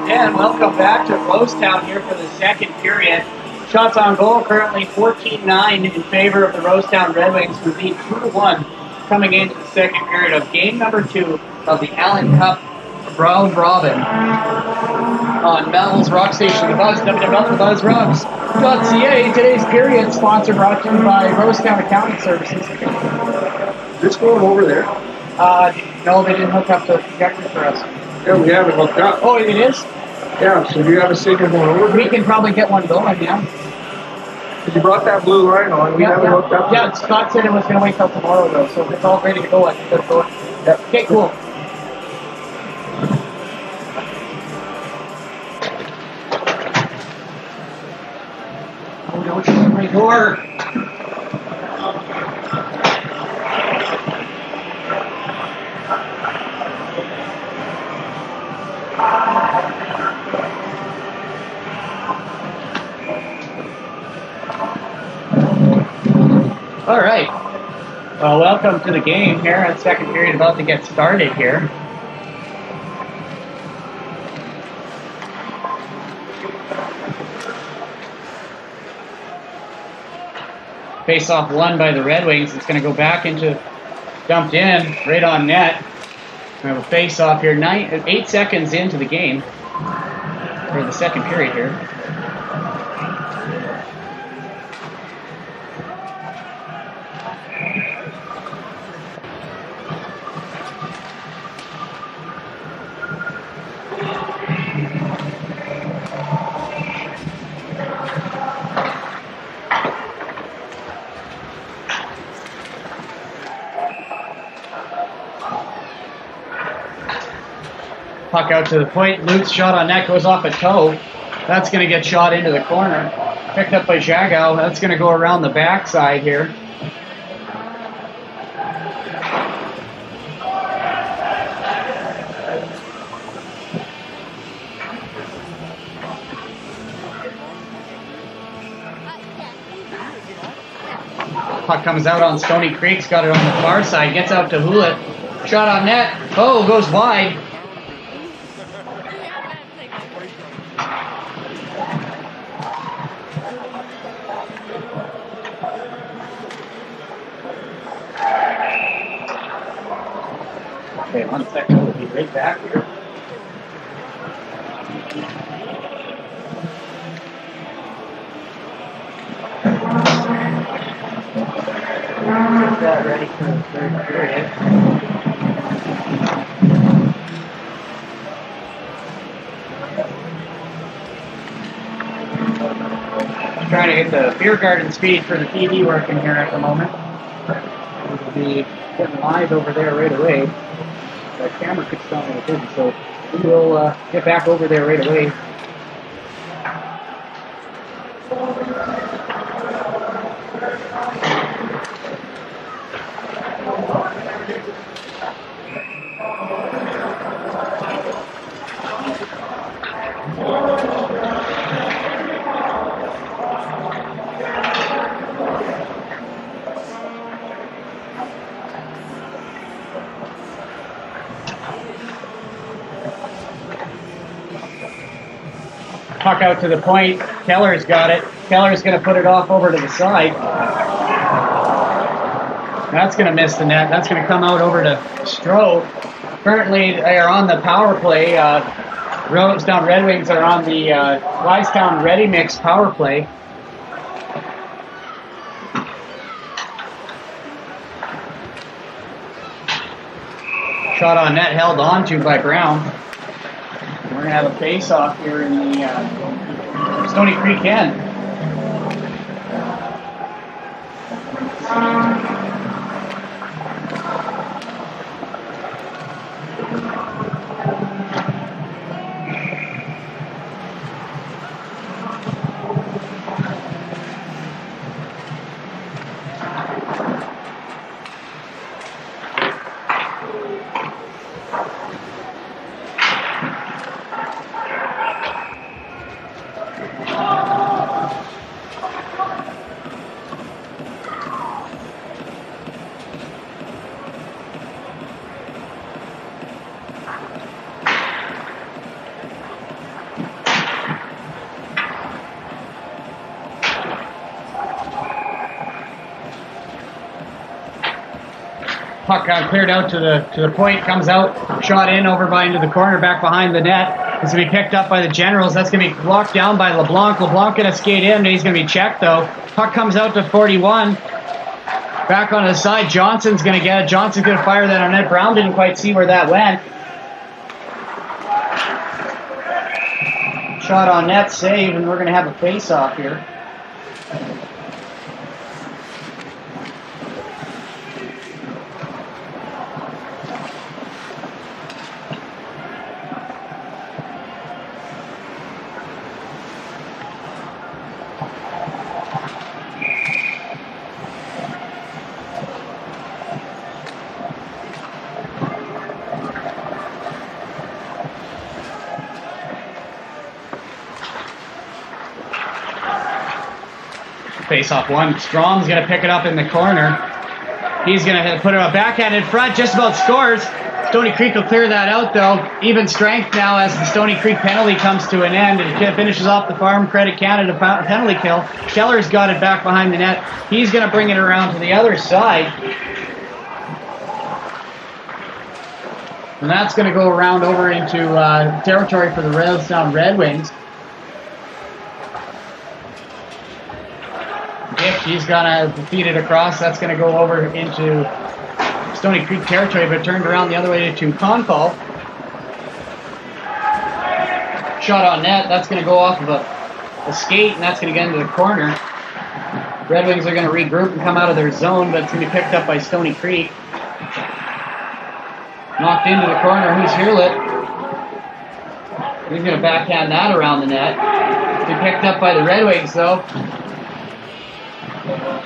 And welcome back to Rosetown here for the second period. Shots on goal currently 14-9 in favor of the Rosetown Redwings, who lead 2-1 coming into the second period of game number 2 of the Allan Cup Round Robin. on Mel's Rock Station, The Buzz, www.thebuzzrocks.ca. Today's period sponsor brought to you by Rosetown Accounting Services. Is this going over there? No, they didn't hook up the projector for us. Yeah, we haven't hooked up. Oh, it is? Yeah, so do you have a signal going over there? We can probably get one going, yeah. You brought that blue line on, we haven't hooked up. Yeah, Scott said it was going to wait till tomorrow, though, so if it's all ready to go, I can get it going. Yep. Okay, cool. Oh, don't shut my door. All right. Well, welcome to the game here. Our second period about to get started here. Face-off won by the Redwings. It's going to go back into, dumped in, right on net. We have a face-off here, 8 seconds into the game, or the second period here. Puck out to the point. Luke's shot on net goes off a toe. That's going to get shot into the corner. Picked up by Jagow. That's going to go around the backside here. Puck comes out on Stony Creek's got it on the far side. Gets out to Hewlett. Shot on net. Oh, goes wide. Okay, 1 second. We'll be right back here. Get that ready for the third period. Trying to get the beer garden speed for the TV working here at the moment. We'll be getting live over there right away. The camera could stop when it didn't, so we'll get back over there right away. Puck out to the point. Keller's got it. Keller's going to put it off over to the side. That's going to miss the net. That's going to come out over to Stroh. Currently, they are on the power play. Rosetown Redwings are on the Wisetown Ready Mix power play. Shot on net held onto by Brown. We're going to have a face-off here in the Stony Creek end. Puck cleared out to the point, comes out, shot in over by into the corner, back behind the net. He's going to be picked up by the Generals. That's going to be blocked down by LeBlanc. LeBlanc going to skate in. He's going to be checked, though. Puck comes out to 41. Back on the side. Johnson's going to get it. Johnson's going to fire that on net. Brown didn't quite see where that went. Shot on net, save, and we're going to have a face-off here. Face off one. Strom's going to pick it up in the corner. He's going to put it a backhand in front. Just about scores. Stony Creek will clear that out, though. Even strength now as the Stony Creek penalty comes to an end. And finishes off the Farm Credit Canada penalty kill. Keller's got it back behind the net. He's going to bring it around to the other side. And that's going to go around over into territory for the Rosetown Redwings. He's going to feed it across. That's going to go over into Stony Creek territory, but turned around the other way to Concall. Shot on net. That's going to go off of a skate, and that's going to get into the corner. Red Wings are going to regroup and come out of their zone, but it's going to be picked up by Stony Creek. Knocked into the corner. Who's Hurlett? He's going to backhand that around the net. It's going to be picked up by the Red Wings, though.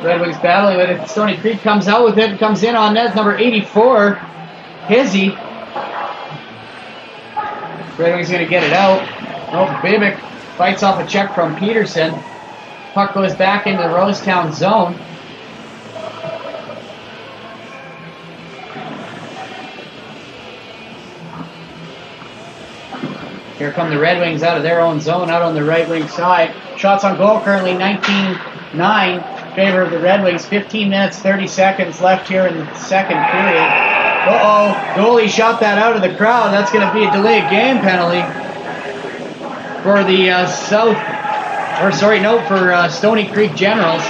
Red Wings battling with it. Stony Creek comes out with it and comes in on net. Number 84, Hizzy. Red Wings going to get it out. Oh, Bibick fights off a check from Peterson. Puck goes back into the Rosetown zone. Here come the Red Wings out of their own zone, out on the right wing side. Shots on goal currently 19-9. Favor of the Red Wings. 15 minutes, 30 seconds left here in the second period. Uh-oh, goalie shot that out of the crowd. That's going to be a delayed game penalty for the for Stony Creek Generals.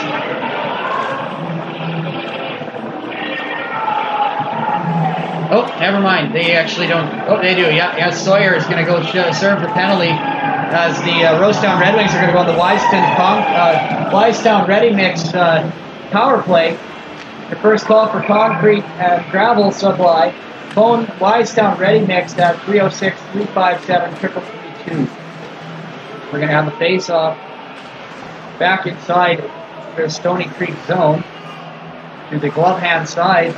Oh, never mind. They actually don't. Oh, they do. Yeah. Sawyer is going to go serve the penalty. As the Rosetown Red Wings are going to go on the Wisetown Ready Mix power play. The first call for concrete and gravel supply. Phone Wisetown Ready Mix at 306-357-3332. We're going to have a face-off back inside the Stony Creek zone to the glove hand side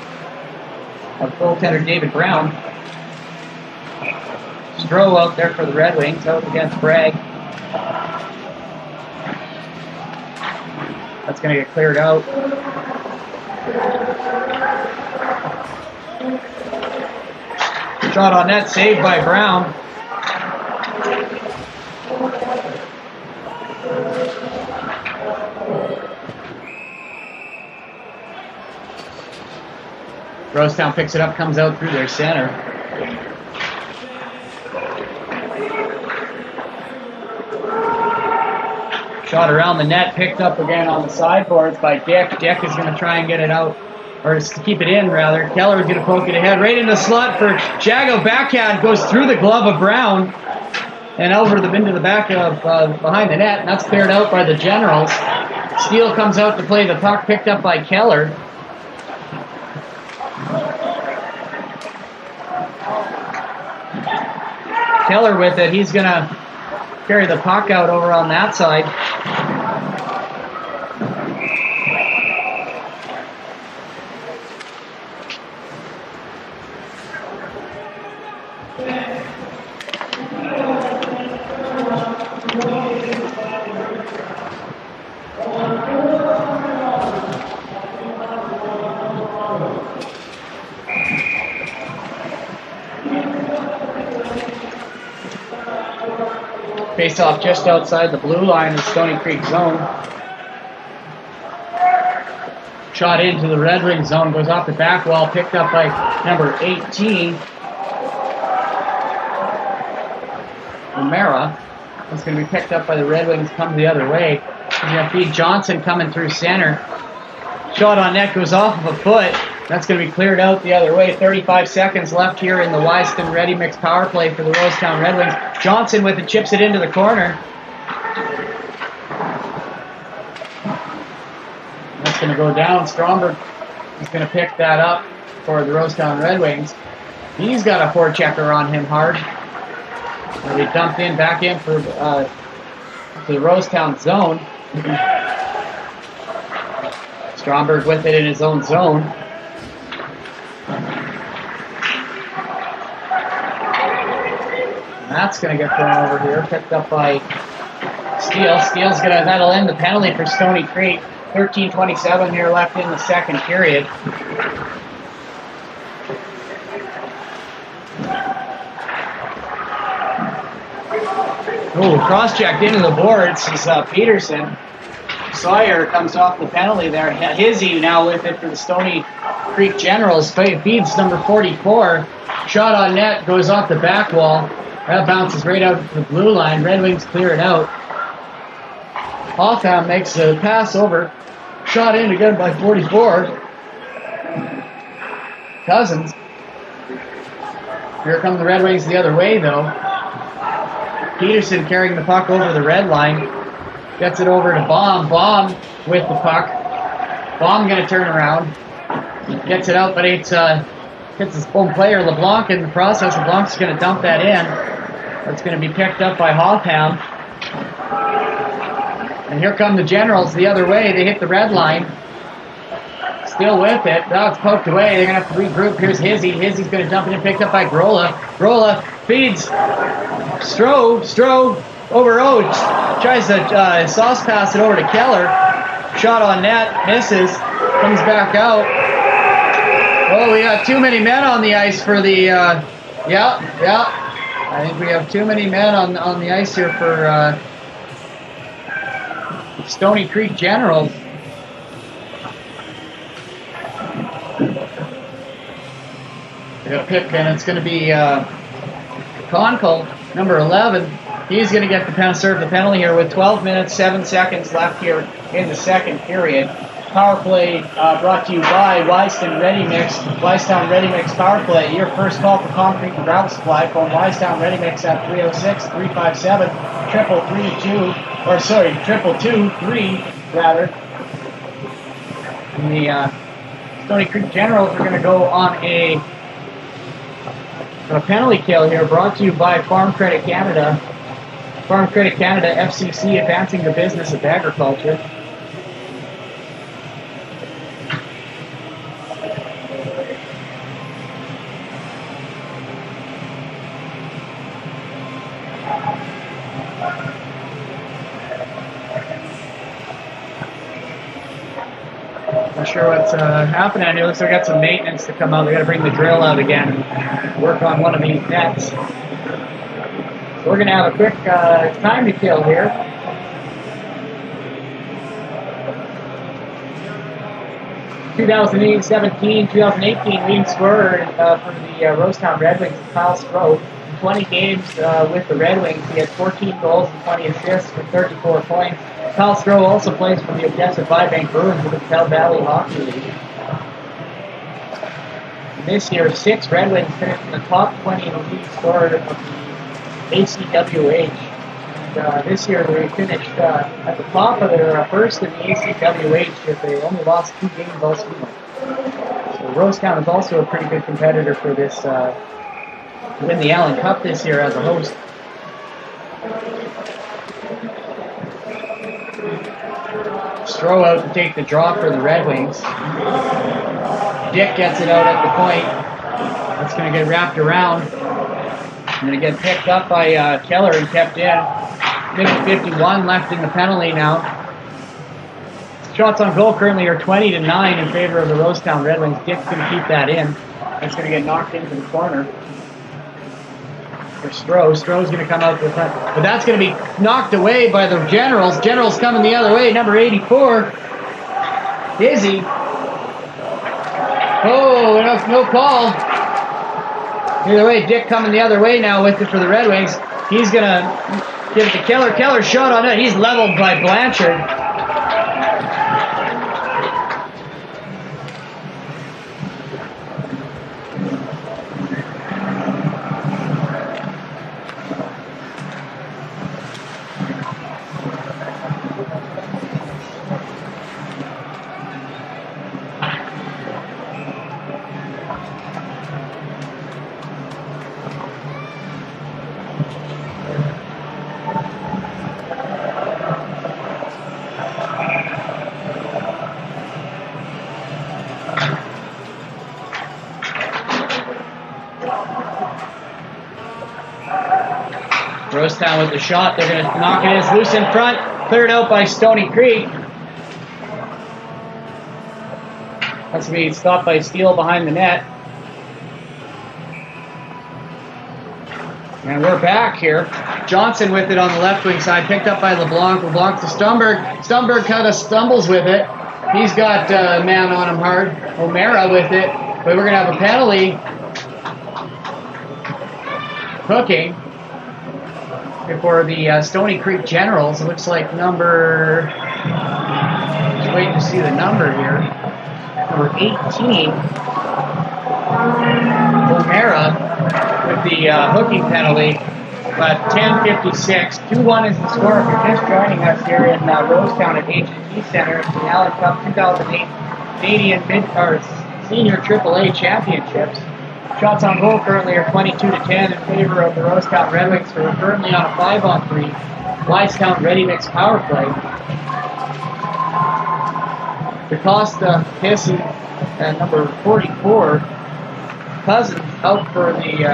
of goaltender David Brown. Stroh out there for the Red Wings, out against Bragg. That's going to get cleared out. Shot on net, saved by Brown. Rosetown picks it up, comes out through their center. Shot around the net, picked up again on the sideboards by Dick. Dick is going to try and get it out, or to keep it in, rather. Keller is going to poke it ahead, right in the slot for Jago. Backhand goes through the glove of Brown and over into the back of behind the net, and that's cleared out by the Generals. Steele comes out to play the puck, picked up by Keller. Keller with it. He's going to carry the puck out over on that side. Face off just outside the blue line of Stony Creek zone. Shot into the Red Wing zone, goes off the back wall, picked up by number 18. O'Mara. It's going to be picked up by the Red Wings, come the other way. He's going to feed Johnson coming through center. Shot on net goes off of a foot. That's going to be cleared out the other way. 35 seconds left here in the Wyston Ready Mix power play for the Rosetown Red Wings. Johnson with it chips it into the corner. That's going to go down. Stromberg is going to pick that up for the Rosetown Red Wings. He's got a forechecker on him hard. And they dumped in back in for to the Rosetown zone. Stromberg with it in his own zone. And that's going to get thrown over here, picked up by Steele. Steele's that'll end the penalty for Stony Creek. 13:27 here left in the second period. Oh, cross-checked into the boards is Peterson. Sawyer comes off the penalty there. Hizzy now with it for the Stony Creek Generals. Feeds number 44. Shot on net, goes off the back wall. That bounces right out to the blue line. Red Wings clear it out. Hoffman makes a pass over. Shot in again by 44. Cousins. Here come the Red Wings the other way though. Peterson carrying the puck over the red line. Gets it over to Baum. Baum with the puck. Baum going to turn around. Gets it out, but it's hits his own player, LeBlanc, in the process. LeBlanc's going to dump that in. That's going to be picked up by Hoffman. And here come the Generals the other way. They hit the red line. Still with it. Now it's poked away. They're going to have to regroup. Here's Hizzy. Hizzy's going to dump it in, picked up by Grola. Grola feeds Stroh over Oates. Tries to sauce pass it over to Keller. Shot on net. Misses. Comes back out. Oh, we got too many men on the ice for the... yeah. I think we have too many men on the ice here for Stony Creek Generals. A pick, and it's going to be Conkle, number 11. He's going to get serve the penalty here with 12 minutes, 7 seconds left here in the second period. Power play brought to you by Wyston Ready Mix. Wyston Ready Mix power play. Your first call for concrete and gravel supply. Phone Wyston Ready Mix at 306-357-223 rather. And the Stony Creek Generals are going to go on a penalty kill here, brought to you by Farm Credit Canada. Farm Credit Canada, FCC, advancing the business of agriculture. Not sure what's happening. It looks like we got some maintenance to come out. We got to bring the drill out again and work on one of these nets. So we're going to have a quick time to kill here. (2018) leading scorer for the Rosetown Red Wings is Kyle Stroh. In 20 games with the Red Wings, he has 14 goals and 20 assists for 34 points. Kyle Stroh also plays for the Odessa Vibank Bruins with the Bell Valley Hockey League. And this year, 6 Red Wings finished in the top 20 in the league scorer of the ACWH. And this year, they finished at the top of their first in the ACWH, but they only lost 2 games all season. So Rosetown is also a pretty good competitor for this to win the Allan Cup this year as a host. Stroh out to take the draw for the Red Wings. Dick gets it out at the point. That's going to get wrapped around. Going to get picked up by Keller and kept in. Minute 51 left in the penalty now. Shots on goal currently are 20-9 in favor of the Rosetown Red Wings. Dick's going to keep that in. That's going to get knocked into the corner. For Stroh. Stroh's going to come out to the front. But that's going to be knocked away by the Generals. Generals coming the other way. Number 84. Izzy. Oh, no call. Either way, Dick coming the other way now with it for the Red Wings. He's going to give it to Keller. Keller's shot on it. He's leveled by Blanchard. Rosetown with the shot. They're going to knock it in. It's loose in front. Cleared out by Stony Creek. That's going to be stopped by Steele behind the net. And we're back here. Johnson with it on the left wing side. Picked up by LeBlanc. LeBlanc to Stumberg. Stumberg kind of stumbles with it. He's got a man on him hard. O'Mara with it. But we're going to have a penalty. Hooking. For the Stony Creek Generals. It looks like number, just waiting to see the number here, number 18, O'Mara with the hooking penalty, but 10:56, 2-1 is the score. If you're just joining us here in Rosetown at H&T Center, the Allan Cup 2008 Canadian Senior AAA Championships. Shots on goal currently are 22-10 in favor of the Rosetown Redwings, who are currently on a 5-on-3 Rosetown Ready Mix power play. DaCosta, Kissy, and number 44, Cousins, out for the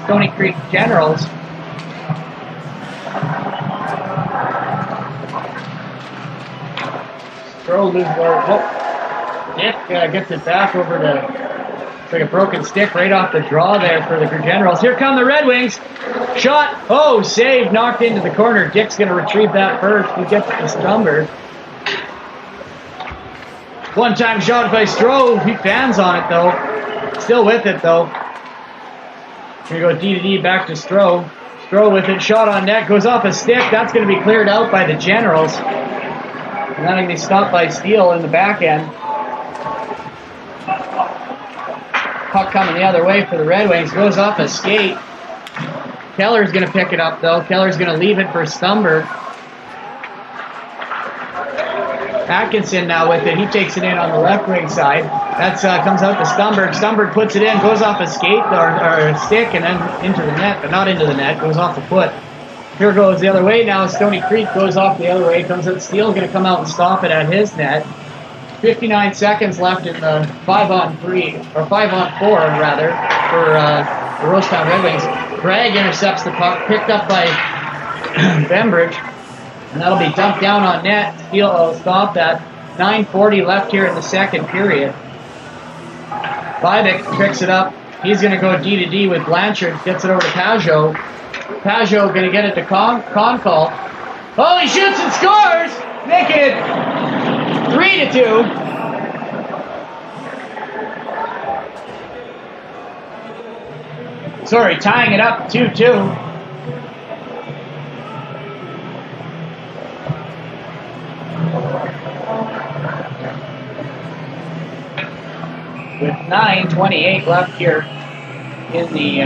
Stony Creek Generals. Dick gets it back over to... like a broken stick right off the draw there for the Generals. Here come the Red Wings. Shot. Oh, save. Knocked into the corner. Dick's going to retrieve that first. He gets it to Stumberg. One-time shot by Stroh. He fans on it, though. Still with it, though. Here we go D-to-D back to Stroh. Stroh with it. Shot on net. Goes off a stick. That's going to be cleared out by the Generals. And then be stopped by Steele in the back end. Puck coming the other way for the Red Wings. Goes off a skate. Keller's going to pick it up, though. Keller's going to leave it for Stumberg. Atkinson now with it. He takes it in on the left wing side. That comes out to Stumberg. Stumberg puts it in. Goes off a skate or a stick and then into the net. But not into the net. Goes off the foot. Here goes the other way now. Stony Creek goes off the other way. Comes out. Steele's going to come out and stop it at his net. 59 seconds left in the 5-on-3, or 5-on-4 rather, for the Rosetown Red Wings. Bragg intercepts the puck, picked up by Bembridge, and that'll be dumped down on net. Steele will stop that. 9:40 left here in the second period. Vivek picks it up. He's going to go D-to-D with Blanchard, gets it over to Pajot. Pajot going to get it to Concall. Oh, he shoots and scores! Make it 3-2. Sorry, tying it up 2-2. With 9:28 left here in the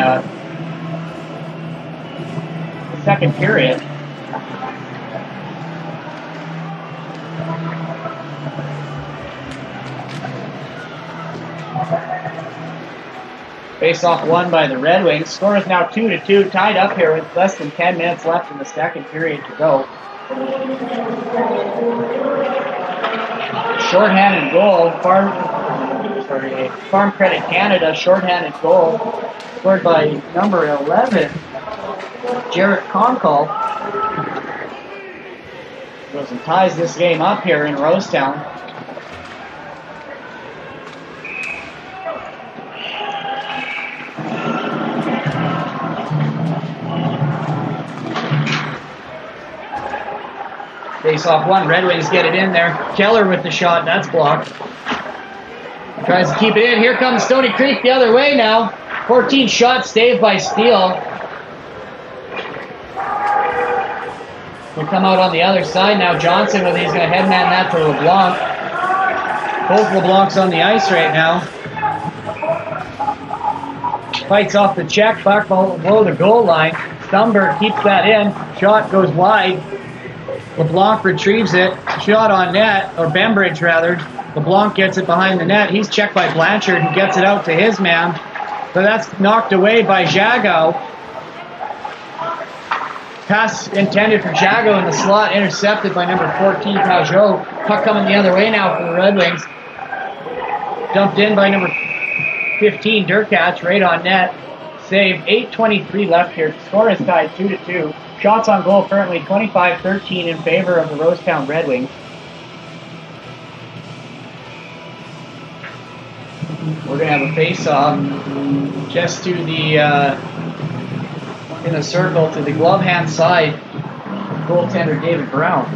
second period. Face-off won by the Red Wings. Score is now 2-2, tied up here with less than 10 minutes left in the second period to go. Shorthanded goal, Farm Credit Canada, shorthanded goal, scored by number 11, Jarrett Concall. Goes and ties this game up here in Rosetown. Face-off one, Red Wings get it in there. Keller with the shot, that's blocked. Tries to keep it in. Here comes Stony Creek the other way now. 14 shots saved by Steele. They come out on the other side now. Johnson with he's going to headman that to LeBlanc. Both LeBlancs on the ice right now. Fights off the check, back below the goal line. Stumberg keeps that in. Shot goes wide. LeBlanc retrieves it. Shot on net, or Bembridge rather. LeBlanc gets it behind the net. He's checked by Blanchard, who gets it out to his man. But that's knocked away by Jago. Pass intended for Jago in the slot, intercepted by number 14, Pajot. Puck coming the other way now for the Red Wings. Dumped in by number 15, Durkach, right on net. Save. 8:23 left here. Score is tied 2-2. Shots on goal currently 25-13 in favor of the Rosetown Red Wings. We're going to have a face-off just to the, in a circle to the glove hand side, goaltender David Brown.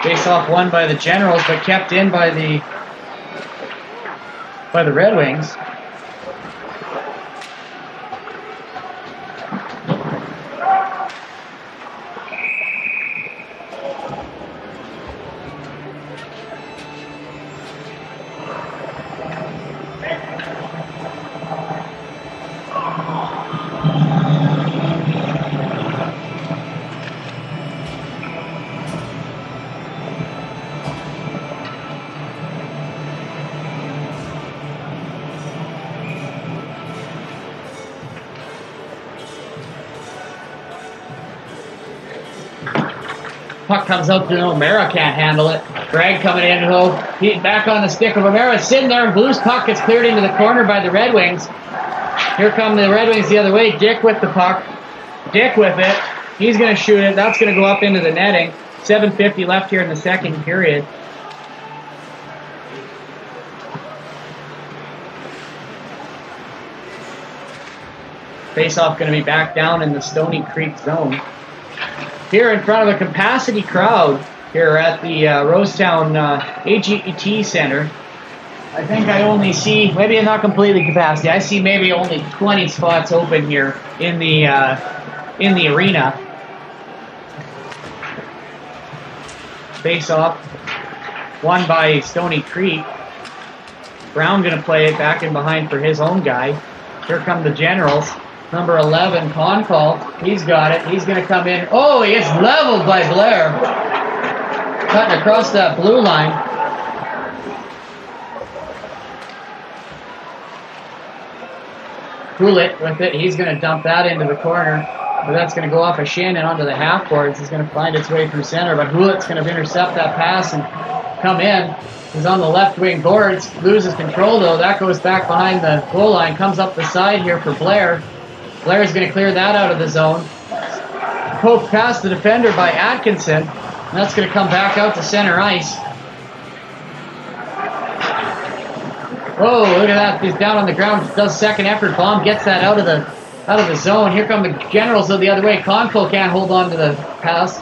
Face-off won by the Generals, but kept in by the Red Wings. Puck comes out to O'Mara, can't handle it. Greg coming in, he back on the stick of O'Mara, sitting there, and Blues puck gets cleared into the corner by the Red Wings. Here come the Red Wings the other way. Dick with the puck. Dick with it. He's going to shoot it. That's going to go up into the netting. 7:50 left here in the second period. Face-off going to be back down in the Stony Creek zone. Here in front of a capacity crowd here at the Rosetown AGT Center. I think I only see, maybe not completely capacity, I see maybe only 20 spots open here in the arena. Face-off won by Stony Creek. Brown going to play it back in behind for his own guy. Here come the Generals. Number 11, Concall. He's got it. He's going to come in. Oh, he gets leveled by Blair. Cutting across that blue line. Hewlett with it. He's going to dump that into the corner. But that's going to go off a shin and onto the half boards. It's going to find its way through center. But Hewlett's going to intercept that pass and come in. He's on the left wing boards. Loses control though. That goes back behind the goal line. Comes up the side here for Blair. Blair's going to clear that out of the zone. Poked past the defender by Atkinson. And that's going to come back out to center ice. Whoa, look at that. He's down on the ground. Does second effort. Bomb gets that out of the zone. Here come the Generals the other way. Conco can't hold on to the pass.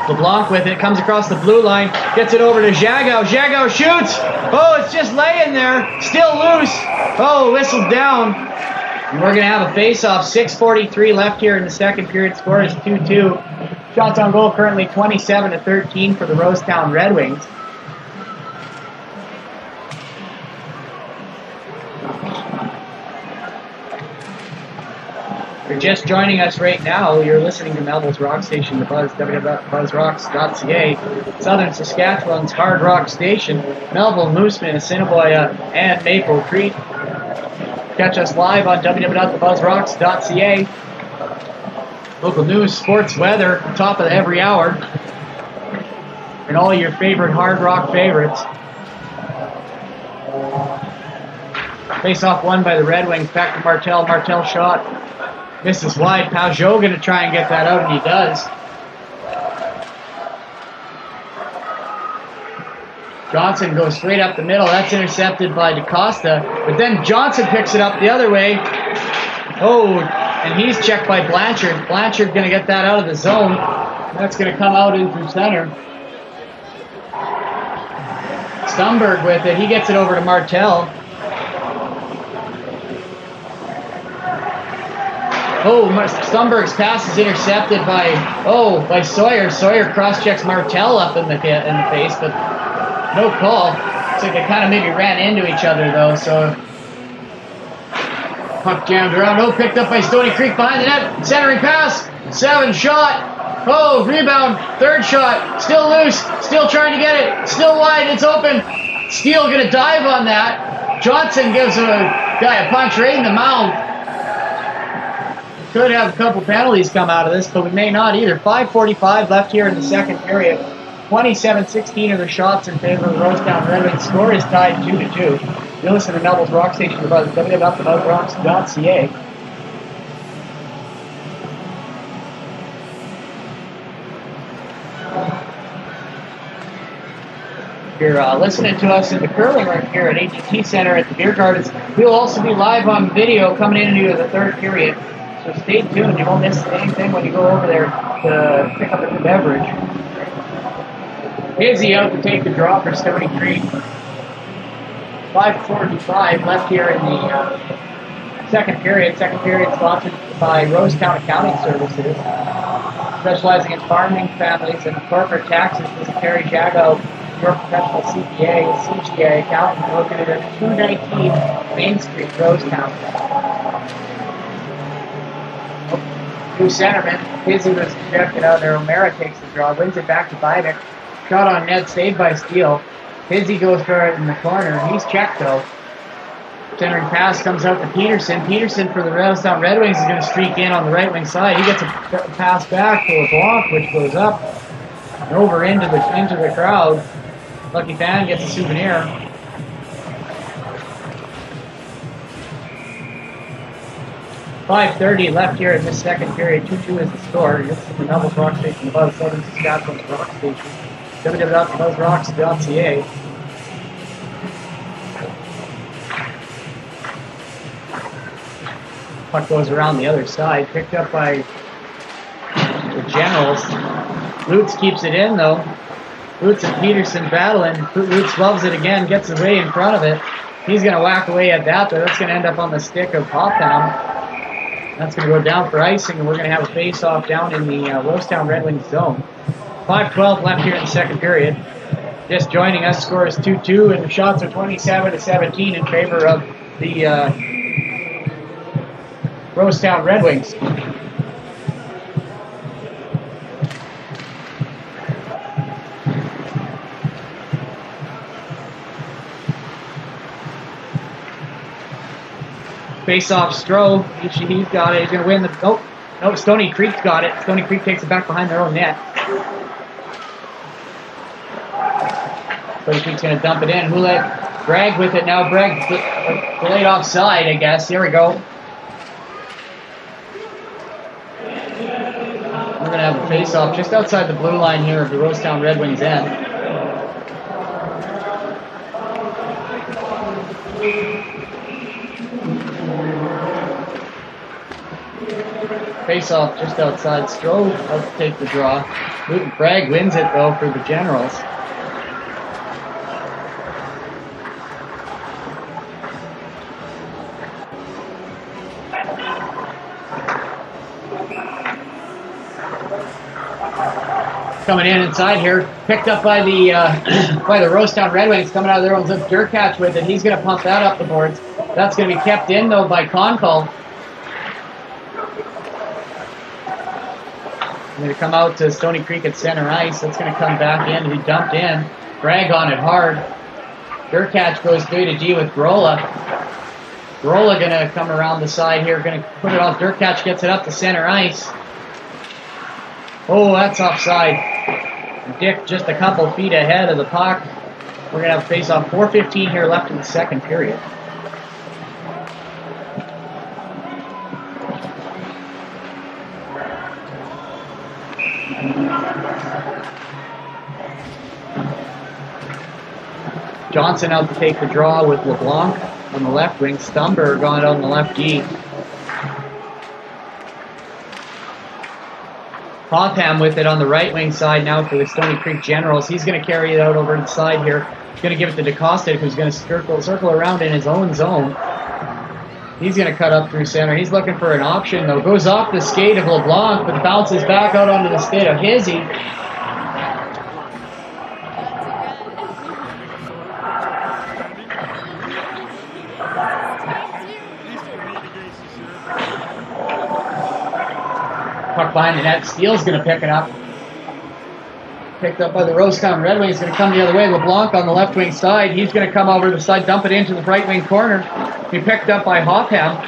LeBlanc with it, comes across the blue line, gets it over to Jago. Jago shoots. Oh, it's just laying there, still loose. Oh, whistles down. And we're going to have a face-off. 6:43 left here in the second period. Score is 2-2. Shots on goal currently 27-13 for the Rosetown Red Wings. If you're just joining us right now, you're listening to Melville's Rock Station, The Buzz, www.buzzrocks.ca, Southern Saskatchewan's hard rock station, Melville, Mooseman, Assiniboia, and Maple Creek. Catch us live on www.thebuzzrocks.ca. Local news, sports, weather, top of every hour, and all your favorite hard rock favorites. Face-off won by the Red Wings, back to Martel. Martel shot. Misses wide. Pajot going to try and get that out, and he does. Johnson goes straight up the middle. That's intercepted by DaCosta. But then Johnson picks it up the other way. Oh, and he's checked by Blanchard. Blanchard going to get that out of the zone. That's going to come out into center. Stumberg with it. He gets it over to Martel. Oh, Stumberg's pass is intercepted by Sawyer. Sawyer cross-checks Martell up in the face, but no call. Looks like they kind of maybe ran into each other though, so puck jammed around. Oh, picked up by Stony Creek behind the net. Centering pass. 7 shot. Oh, rebound. 3rd shot. Still loose. Still trying to get it. Still wide. It's open. Steele gonna dive on that. Johnson gives a guy a punch right in the mouth. Could have a couple penalties come out of this, but we may not either. 5:45 left here in the second period. 27-16 of the shots in favor of the Rosetown Redwings. Score is tied 2-2. You listen to Melville's Rock Station about www.melvilleRocks.ca. If you're listening to us in the curling rink here at AGT Center at the Beer Gardens, we'll also be live on video coming into the third period. So stay tuned. You won't miss anything when you go over there to pick up a beverage. Izzy out to take the draw for Stony Creek. 5:45 left here in the second period. Second period sponsored by Rosetown Accounting Services, specializing in farming families and corporate taxes. This is Terry Jago, your professional CPA, CGA accountant, located at 219 Main Street, Rosetown. New centerman, Izzy was ejected out there. O'Mara takes the draw, wins it back to Bidek. Shot on net, saved by Steele. Izzy goes for it in the corner. He's checked though. Centering pass comes out to Peterson. Peterson for the Rosetown Red Wings is going to streak in on the right wing side. He gets a pass back to LeBlanc, which goes up and over into the crowd. Lucky fan gets a souvenir. .5:30 left here in this second period. 2-2 is the score. This is the Melville's Rock Station above Southern Saskatchewan's Rock Station. www.melvilleRocks.ca. Puck goes around the other side, picked up by the Generals. Lutz keeps it in though. Lutz and Peterson battling. Lutz loves it again, gets away in front of it. He's going to whack away at that, but that's going to end up on the stick of Hoptown. That's going to go down for icing, and we're going to have a face-off down in the Rosetown Red Wings zone. 5:12 left here in the second period. Just joining us, score is 2-2, and the shots are 27-17 in favor of the Rosetown Red Wings. Face-off, Stroh. He's got it. He's going to win the... Oh, no, Stony Creek's got it. Stony Creek takes it back behind their own net. Stony Creek's going to dump it in. Houlet, Bragg with it now. Bragg delayed offside, I guess. Here we go. We're going to have a face-off just outside the blue line here of the Rosetown Red Wings end. Face-off just outside. Stroh out to take the draw. Bragg wins it though for the Generals. Coming in inside here, picked up by the Rosetown Red Wings, coming out of their own zone. Durkach with it. He's going to pump that up the boards. That's going to be kept in though by Concall. Going to come out to Stony Creek at center ice. That's going to come back in to be dumped in. Bragg on it hard. Durkach goes D to D with Grola. Grola going to come around the side here. Going to put it off. Durkach gets it up to center ice. Oh, that's offside. Dick just a couple feet ahead of the puck. We're going to have a face-off. 4:15 here left in the second period. Johnson out to take the draw with LeBlanc on the left wing. Stumberg on the left D. Popham with it on the right wing side now for the Stony Creek Generals. He's going to carry it out over the side here. He's going to give it to DeCosta, who's going to circle around in his own zone. He's going to cut up through center. He's looking for an option, though. Goes off the skate of LeBlanc, but bounces back out onto the skate of Hizzy. Puck behind the net. Steele's going to pick it up. Picked up by the Rosetown Redwings. Going to come the other way. LeBlanc on the left wing side. He's going to come over the side, dump it into the right wing corner. Be picked up by Hopham.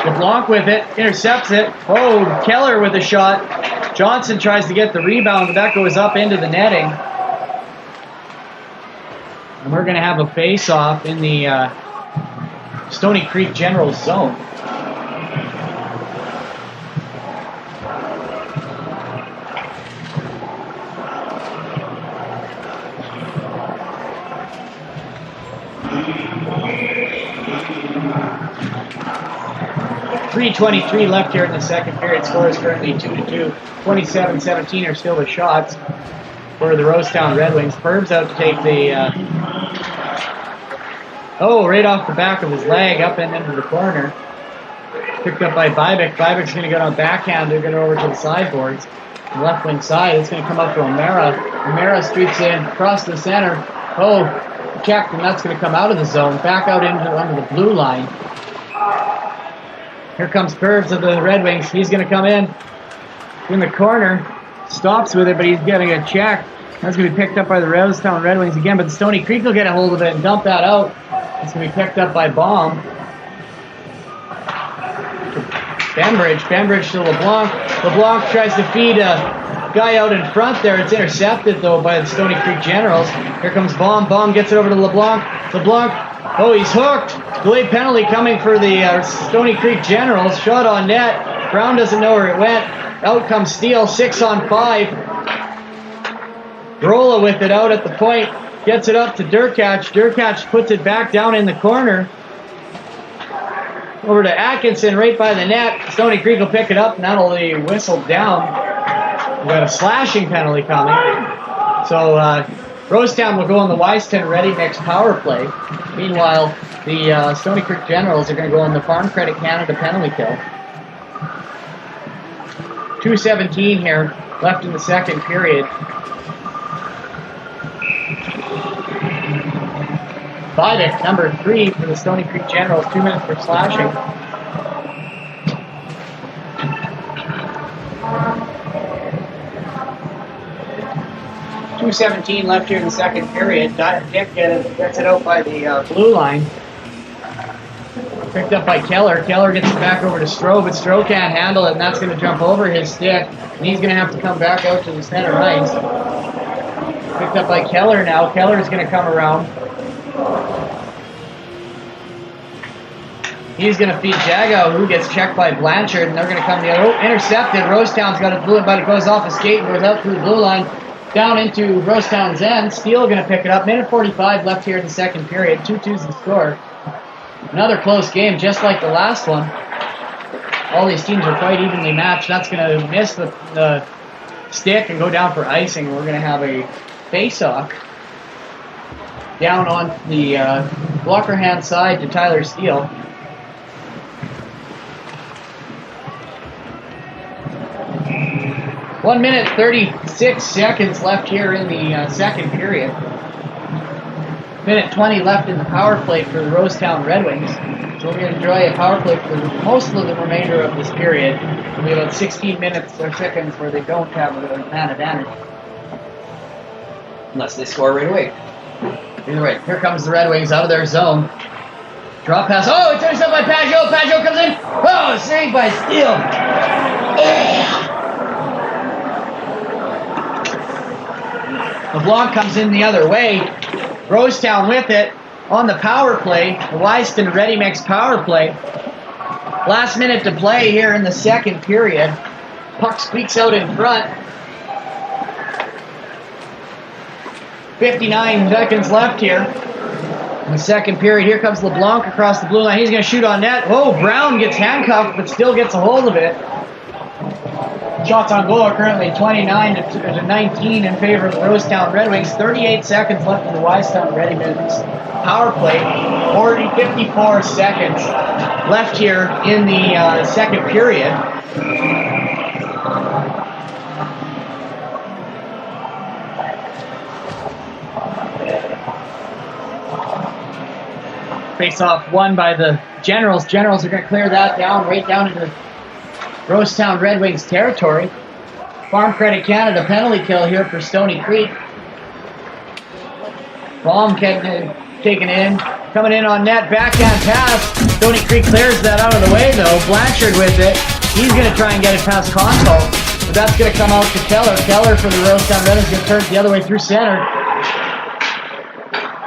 LeBlanc with it. Intercepts it. Oh, Keller with a shot. Johnson tries to get the rebound, but that goes up into the netting. And we're going to have a face-off in the Stony Creek Generals zone. .323 left here in the second period. Score is currently 2-2. 27-17 are still the shots for the Rosetown Redwings. Perb's out to take the... right off the back of his leg, up and into the corner. Picked up by Bybek. Bybek's going to go on backhand. They're going to over to the sideboards. The left wing side. It's going to come up to O'Mara. O'Mara streaks in across the center. Checked, and that's going to come out of the zone. Back out under the blue line. Here comes Curves of the Red Wings. He's going to come in the corner. Stops with it, but he's getting a check. That's going to be picked up by the Rosetown Red Wings again, but the Stony Creek will get a hold of it and dump that out. It's going to be picked up by Baum. Bembridge to LeBlanc. LeBlanc tries to feed a guy out in front there. It's intercepted, though, by the Stony Creek Generals. Here comes Baum. Baum gets it over to LeBlanc. LeBlanc, he's hooked. Delayed penalty coming for the Stony Creek Generals. Shot on net. Brown doesn't know where it went. Out comes Steele, 6-on-5. Grola with it out at the point. Gets it up to Durkach. Durkach puts it back down in the corner. Over to Atkinson right by the net. Stony Creek will pick it up and that'll be whistled down. We've got a slashing penalty coming. So Rosetown will go on the Weiston Ready Mix power play. Meanwhile, the Stony Creek Generals are going to go on the Farm Credit Canada penalty kill. 2:17 here left in the second period. Bybek, number 3 for the Stony Creek Generals. 2 minutes for slashing. .217 left here in the second period. Dick gets it out by the blue line. Picked up by Keller. Keller gets it back over to Stroh, but Stroh can't handle it, and that's going to jump over his stick. And he's going to have to come back out to the center ice. Picked up by Keller now. Keller's going to come around. He's going to feed Jago, who gets checked by Blanchard, and they're going to come the other. Intercepted. Rosetown's got it blue, but it goes off the skate and goes out through the blue line. Down into Rosetown's end. Steele going to pick it up. Minute 45 left here in the second period. 2-2's the score. Another close game, just like the last one. All these teams are quite evenly matched. That's going to miss the stick and go down for icing. We're going to have a face-off down on the blocker hand side to Tyler Steele. One minute, 36 seconds left here in the second period. Minute 20 left in the power play for the Rosetown Red Wings. So we're going to enjoy a power play for most of the remainder of this period. It'll be about 16 minutes or seconds where they don't have a man advantage. Unless they score right away. Either way, here comes the Red Wings out of their zone. Drop pass. It's intercepted by Pajot. Pajot comes in. Saved by Steele. LeBlanc comes in the other way. Rosetown with it on the power play. The Weiston Ready Mix power play. Last minute to play here in the second period. Puck squeaks out in front. 59 seconds left here in the second period. Here comes LeBlanc across the blue line. He's going to shoot on net. Brown gets handcuffed, but still gets a hold of it. Shots on goal are currently 29 to 19 in favor of the Rosetown Redwings. 38 seconds left in the Wisetown Redwings power play. 54 seconds left here in the second period. Face-off won by the Generals. Generals are going to clear that down, right down into Rosetown Red Wings territory. Farm Credit Canada penalty kill here for Stony Creek. Bomb taken in, coming in on net, backhand pass. Stony Creek clears that out of the way though. Blanchard with it. He's going to try and get it past Console, but that's going to come out to Keller. Keller for the Rosetown Red Wings going to turn it the other way through center.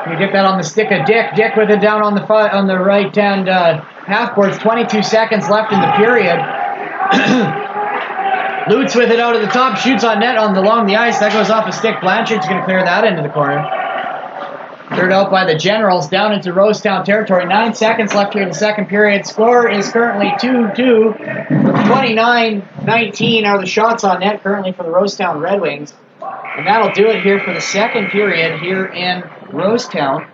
You get that on the stick of Dick. Dick with it down on the right hand half boards. 22 seconds left in the period. Lutz with it out of the top, shoots on net along the ice. That goes off a stick. Blanchard's going to clear that into the corner. Cleared out by the Generals down into Rosetown territory. 9 seconds left here in the second period. Score is currently 2-2. 29-19 are the shots on net currently for the Rosetown Red Wings. And that'll do it here for the second period here in Rosetown.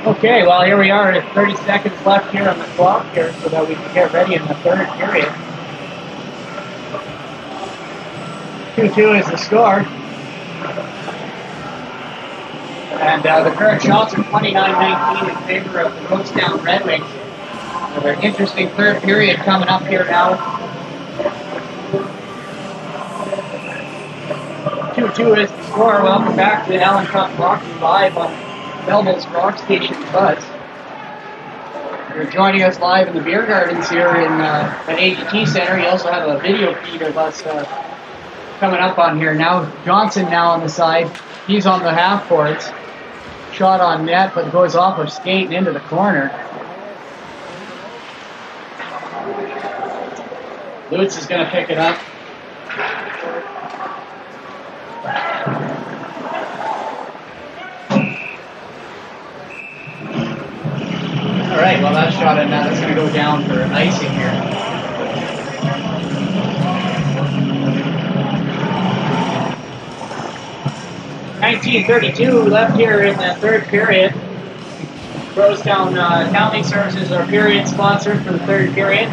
Okay, well, here we are at 30 seconds left here on the clock here so that we can get ready in the third period. 2-2 is the score. And the current shots are 29-19 in favor of the Rosetown Redwings. So an interesting third period coming up here now. 2-2 is the score. Welcome back to Allan Cup Hockey live on Melville's Rock Station Buzz. You're joining us live in the beer gardens here in at AGT Center. You also have a video feed of us coming up on here now. Johnson now on the side. He's on the half boards. Shot on net, but goes off of skate and into the corner. Lutz is going to pick it up. All right, well that shot and that's going to go down for icing here. .1932 left here in the third period. Rosetown County Services are period sponsors for the third period.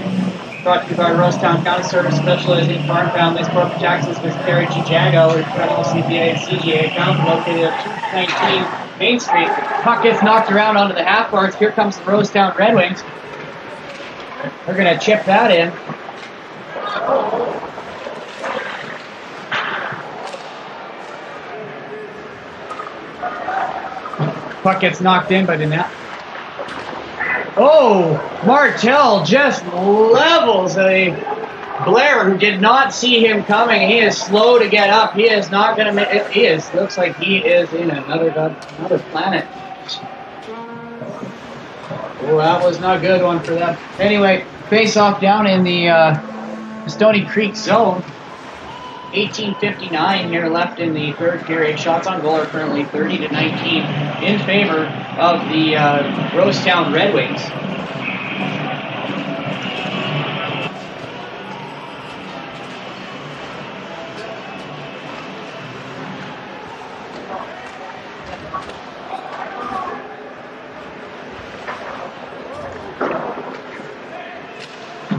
Brought to you by Rosetown County Service, specializing in farm families, corporate taxes, with Terry G. Jago, a credible CPA and CGA account located at 219 Main Street. Puck gets knocked around onto the half boards. Here comes the Rosetown Redwings. They're going to chip that in. Puck gets knocked in by the net. Oh, Martel just levels a Blair who did not see him coming. He is slow to get up. He is not going to make it. He is. Looks like he is in another planet. Oh, that was not a good one for them. Anyway, face off down in the Stony Creek zone. 18:59 here left in the third period. Shots on goal are currently 30-19 in favor of the Rosetown Redwings.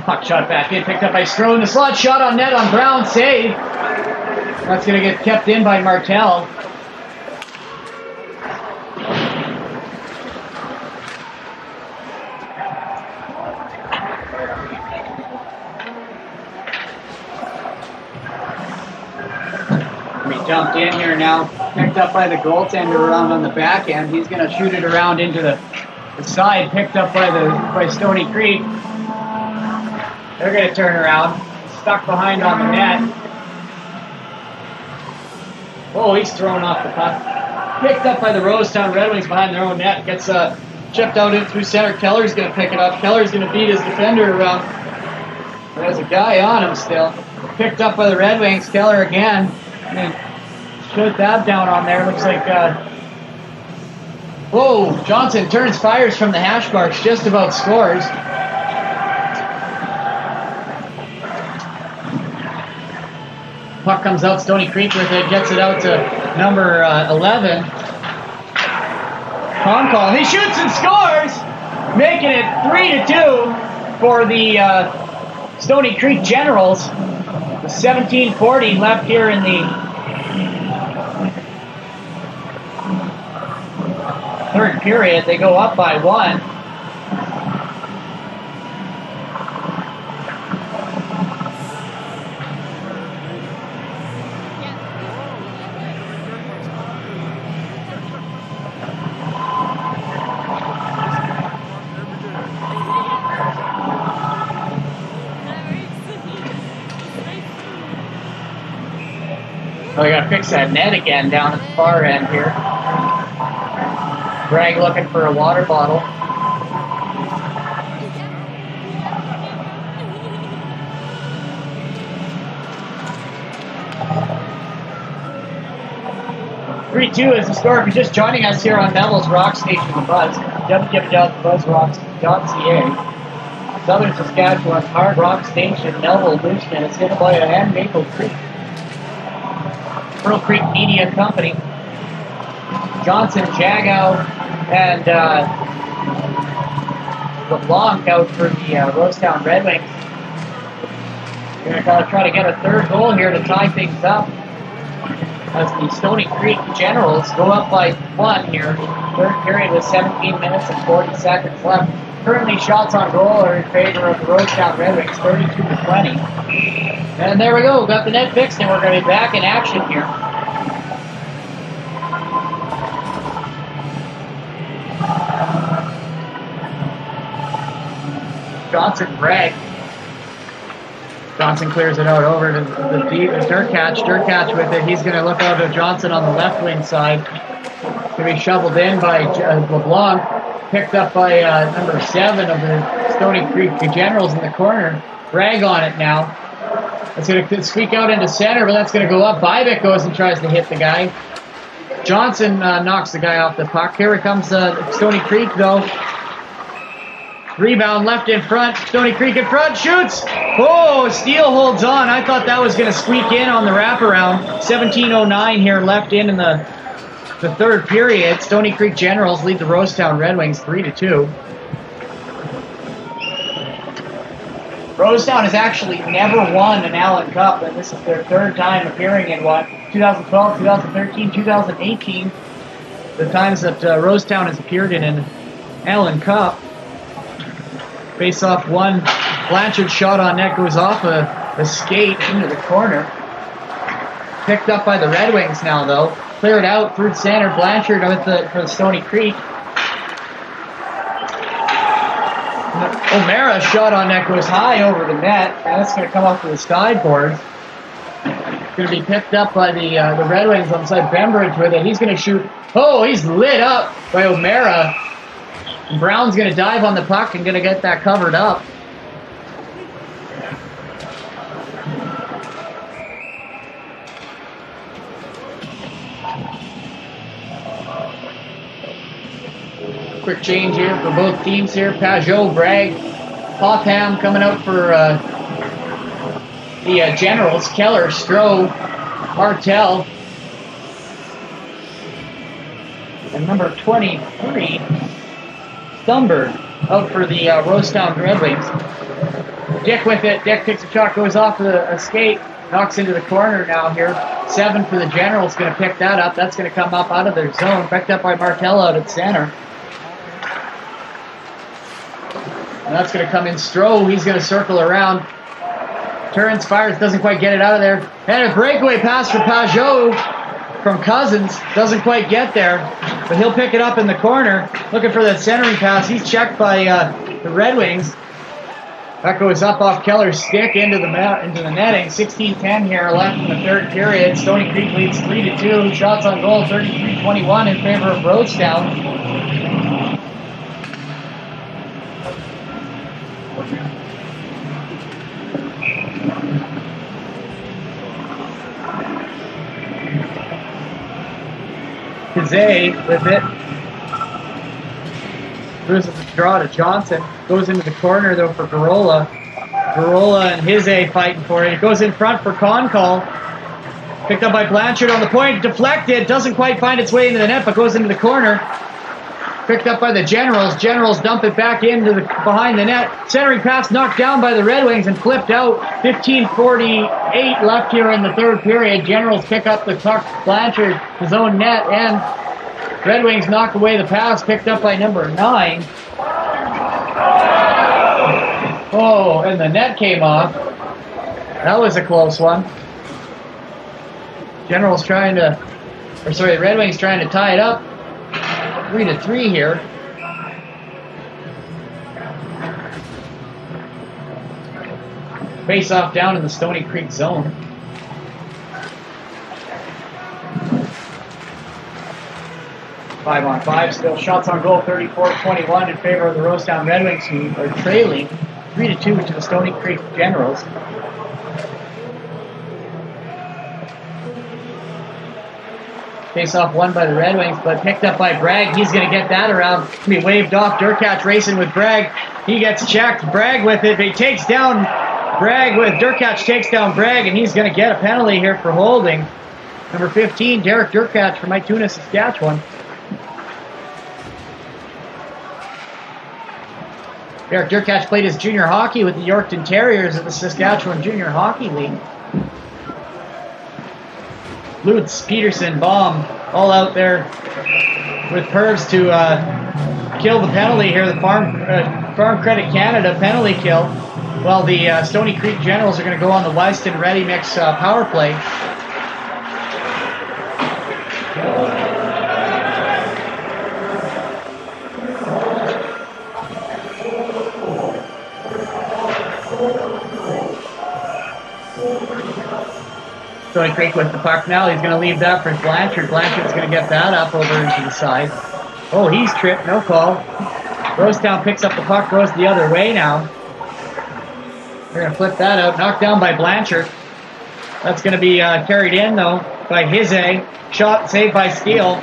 Puck shot back in, picked up by Strode. The slot shot on net on Brown, save. That's going to get kept in by Martel. He jumped in here now, picked up by the goaltender around on the back end. He's going to shoot it around into the side, picked up by Stony Creek. They're going to turn around, stuck behind on the net. Oh, he's thrown off the puck. Picked up by the Rosetown Redwings behind their own net. Gets chipped out in through center. Keller's going to pick it up. Keller's going to beat his defender around. There's a guy on him still. Picked up by the Redwings. Keller again. And shoot that down on there. Looks like... Whoa, Johnson turns, fires from the hash marks. Just about scores. Puck comes out, Stony Creek with it, gets it out to number 11. Concall, he shoots and scores, making it 3-2 for the Stony Creek Generals. With 17:40 left here in the third period. They go up by 1. Oh, we gotta fix that net again down at the far end here. Greg looking for a water bottle. .3-2 is the score. If you're just joining us here on Melville's Rock Station, the Buzz, www.buzzrocks.ca. Southern Saskatchewan's hard rock station, Melville, Mooseman, is hit by and Maple Creek. Pearl Creek Media Company. Johnson, Jagow, and LeBlanc out for the Rosetown Redwings. They're going to try to get a third goal here to tie things up. as the Stony Creek Generals go up by 1 here. Third period with 17 minutes and 40 seconds left. Currently, shots on goal are in favor of the Rosetown Redwings, 32-20. And there we go, got the net fixed, and we're going to be back in action here. Johnson Bragg. Johnson clears it out over to the deep. Durkach with it. He's going to look out to Johnson on the left wing side. Going to be shoveled in by LeBlanc. Picked up by number 7 of the Stony Creek Generals in the corner. Bragg on it now. It's going to squeak out into center, but that's going to go up. Bybeck goes and tries to hit the guy. Johnson knocks the guy off the puck. Here comes Stony Creek, though. Rebound left in front. Stony Creek in front. Shoots. Oh, Steele holds on. I thought that was going to squeak in on the wraparound. 17:09 here left in the third period. Stony Creek Generals lead the Rosetown Redwings 3-2. Rosetown has actually never won an Allan Cup, and this is their third time appearing in one. 2012, 2013, 2018. The times that Rosetown has appeared in an Allan Cup. Face off one. Blanchard's shot on net goes off a skate into the corner. Picked up by the Red Wings now, though. Cleared out through center. Blanchard for the Stony Creek. O'Mara's shot on net goes high over the net. And that's going to come off to the sideboard. Going to be picked up by the Red Wings on the side. Bembridge with it. He's going to shoot. Oh, he's lit up by O'Mara. Brown's going to dive on the puck and going to get that covered up. Quick change here for both teams here. Pajot, Bragg, Potham coming out for the Generals. Keller, Stroh, Martell. And number 23, Thunberg, out for the Rosetown Red Wings. Dick with it. Dick takes a shot, goes off a skate, knocks into the corner now here. 7 for the Generals, going to pick that up. That's going to come up out of their zone. Picked up by Martell out at center. And that's going to come in Stroh. He's going to circle around. Turns, fires, doesn't quite get it out of there. And a breakaway pass for Pajot from Cousins. Doesn't quite get there, but he'll pick it up in the corner. Looking for that centering pass. He's checked by the Red Wings. That goes up off Keller's stick into the netting. 16-10 here left in the third period. Stony Creek leads 3-2. Shots on goal 33-21 in favor of Rosetown. Kazay with it. Loses the draw to Johnson. Goes into the corner though for Garola. Garola and Hizay fighting for it. It goes in front for Concall. Picked up by Blanchard on the point. Deflected. Doesn't quite find its way into the net, but goes into the corner. Picked up by the Generals. Generals dump it back into behind the net. Centering pass knocked down by the Red Wings and flipped out. 15:48 left here in the third period. Generals pick up the puck. Blanchard, his own net, and Red Wings knock away the pass. Picked up by number 9. Oh, and the net came off. That was a close one. Red Wings trying to tie it up. 3-3 here. Face off down in the Stony Creek zone. Five on five still. Shots on goal 34-21 in favor of the Rosetown Red Wings, who are trailing 3-2 to the Stony Creek Generals. Face off won by the Red Wings, but picked up by Bragg. He's going to get that around. It's going to be waved off. Durkach racing with Bragg. He gets checked. Bragg with it. He takes down Bragg with Durkach takes down Bragg, and he's going to get a penalty here for holding. Number 15, Derek Durkach from Ituna, Saskatchewan. Derek Durkach played his junior hockey with the Yorkton Terriers of the Saskatchewan Junior Hockey League. Lutz, Peterson, Baum, all out there with pervs to kill the penalty here. The Farm Credit Canada penalty kill. Well, the Stony Creek Generals are going to go on the Weston Ready Mix power play. Stony Creek with the puck now. He's going to leave that for Blanchard. Blanchard's going to get that up over into the side. Oh, he's tripped. No call. Rosetown picks up the puck, goes the other way now. They're going to flip that out. Knocked down by Blanchard. That's going to be carried in, though, by Hizay. Shot saved by Steele.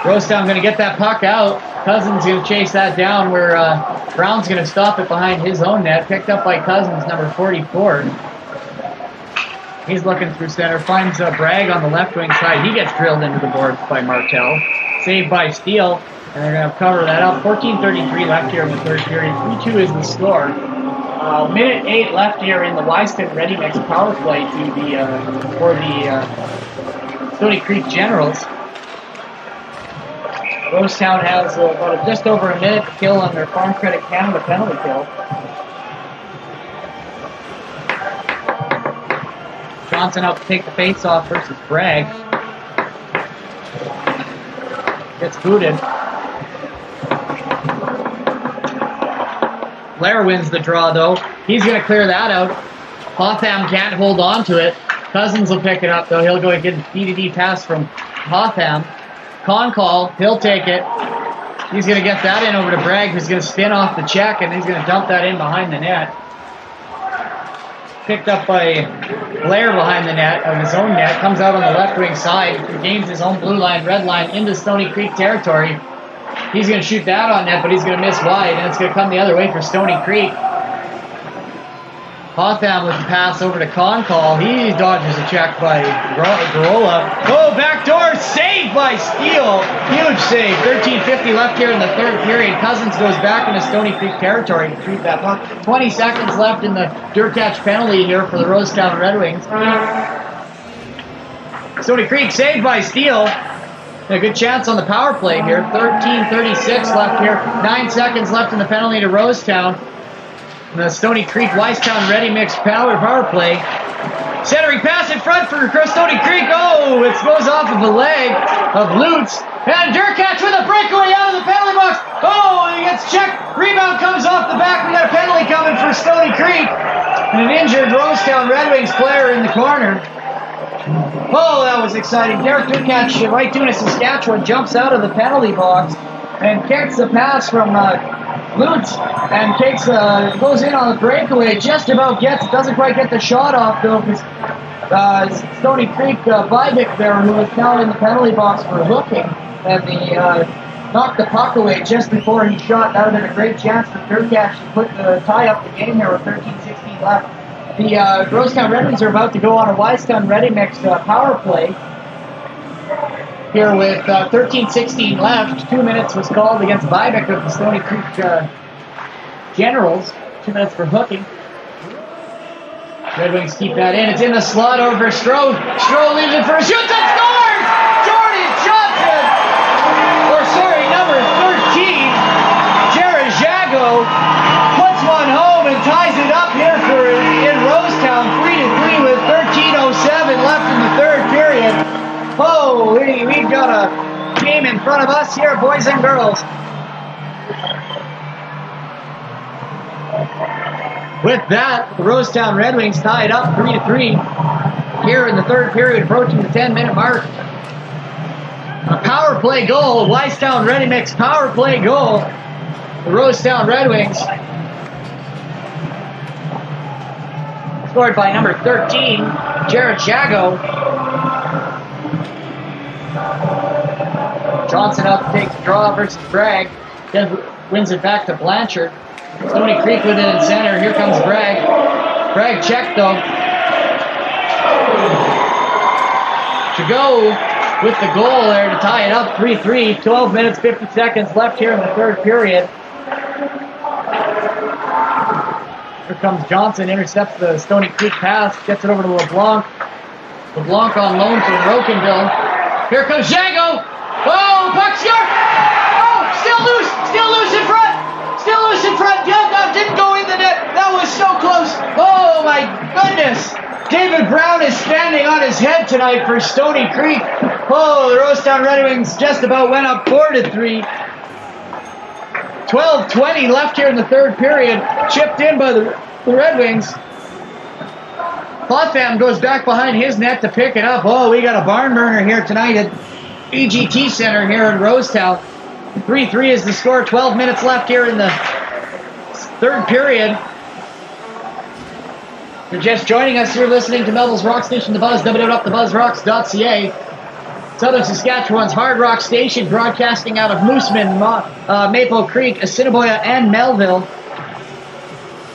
Rosetown going to get that puck out. Cousins going to chase that down where Brown's going to stop it behind his own net. Picked up by Cousins, number 44. He's looking through center, finds Bragg on the left wing side. He gets drilled into the boards by Martel. Saved by Steele, and they're going to cover that up. 14:33 left here in the third period. 3-2 is the score. Minute 8 left here in the Weston Ready Mix power play for the Stony Creek Generals. Rosetown has about just over a minute to kill on their Farm Credit Canada penalty kill. Johnson out to take the face-off versus Bragg. Gets booted. Blair wins the draw, though. He's going to clear that out. Hotham can't hold on to it. Cousins will pick it up, though. He'll go and get a D-to-D pass from Hotham. Con call. He'll take it. He's going to get that in over to Bragg, who's going to spin off the check, and he's going to dump that in behind the net. Picked up by Blair behind the net, of his own net. Comes out on the left wing side. Gains his own blue line, red line into Stony Creek territory. He's going to shoot that on net, but he's going to miss wide, and it's going to come the other way for Stony Creek. Hotham with the pass over to Concall. He dodges a check by Garola. Oh, backdoor saved by Steele. Huge save. 13:50 left here in the third period. Cousins goes back into Stony Creek territory to treat that puck. 20 seconds left in the Durkach penalty here for the Rosetown Redwings. Stony Creek saved by Steele. A good chance on the power play here. 13:36 left here. 9 seconds left in the penalty to Rosetown. The Stony Creek Weistown Ready Mix power play. Centering pass in front for Stony Creek. Oh, it goes off of the leg of Lutz. And Durkach with a breakaway out of the penalty box. Oh, he gets checked. Rebound comes off the back. We got a penalty coming for Stony Creek. And an injured Rosetown Red Wings player in the corner. Oh, that was exciting. Derek Durkach, right doing a Saskatchewan, jumps out of the penalty box and gets the pass from Lutz and goes in on the breakaway. Just about gets it. Doesn't quite get the shot off though, because Stony Creek Vivek there, who is now in the penalty box for hooking, and he knocked the puck away just before he shot. That would have been a great chance for Durkach to put the tie up the game here with 13:16 left. The Rosetown Red Wings are about to go on a Weistown Ready Mix power play. Here with 13:16 left, 2 minutes was called against Vivek of the Stony Creek Generals. 2 minutes for hooking. Red Wings keep that in. It's in the slot over Stroh. Stroh leaves it for a shoot and scores! Jordan Johnson! Number 13, Jared Jago puts one home and ties it up here in Rosetown. 3-3 with 13:07 left in the third period. Oh, we've got a game in front of us here, boys and girls. With that, the Rosetown Red Wings tied up 3-3 here in the third period, approaching the 10-minute mark. A power play goal, Weistown Ready Mix power play goal. The Rosetown Red Wings scored by number 13, Jared Jago. Johnson up takes the draw versus Bragg. Then wins it back to Blanchard. Stony Creek with it in center. Here comes Bragg. Bragg checked though. Jago with the goal there to tie it up 3-3. 12 minutes, 50 seconds left here in the third period. Here comes Johnson, intercepts the Stony Creek pass, gets it over to LeBlanc. LeBlanc on loan from Rocanville. Here comes Jago. Oh, puck's short. Oh, still loose in front. Still loose in front. That didn't go in the net. That was so close. Oh my goodness. David Brown is standing on his head tonight for Stony Creek. Oh, the Rosetown Redwings just about went up 4-3. 12:20 left here in the third period. Chipped in by the Red Wings. Clotham goes back behind his net to pick it up. Oh, we got a barn burner here tonight at EGT Center here in Rosetown. 3-3 is the score. 12 minutes left here in the third period. If you're just joining us, you're listening to Melville's Rock Station, The Buzz, www.thebuzzrocks.ca. Southern Saskatchewan's hard rock station, broadcasting out of Mooseman, Maple Creek, Assiniboia, and Melville.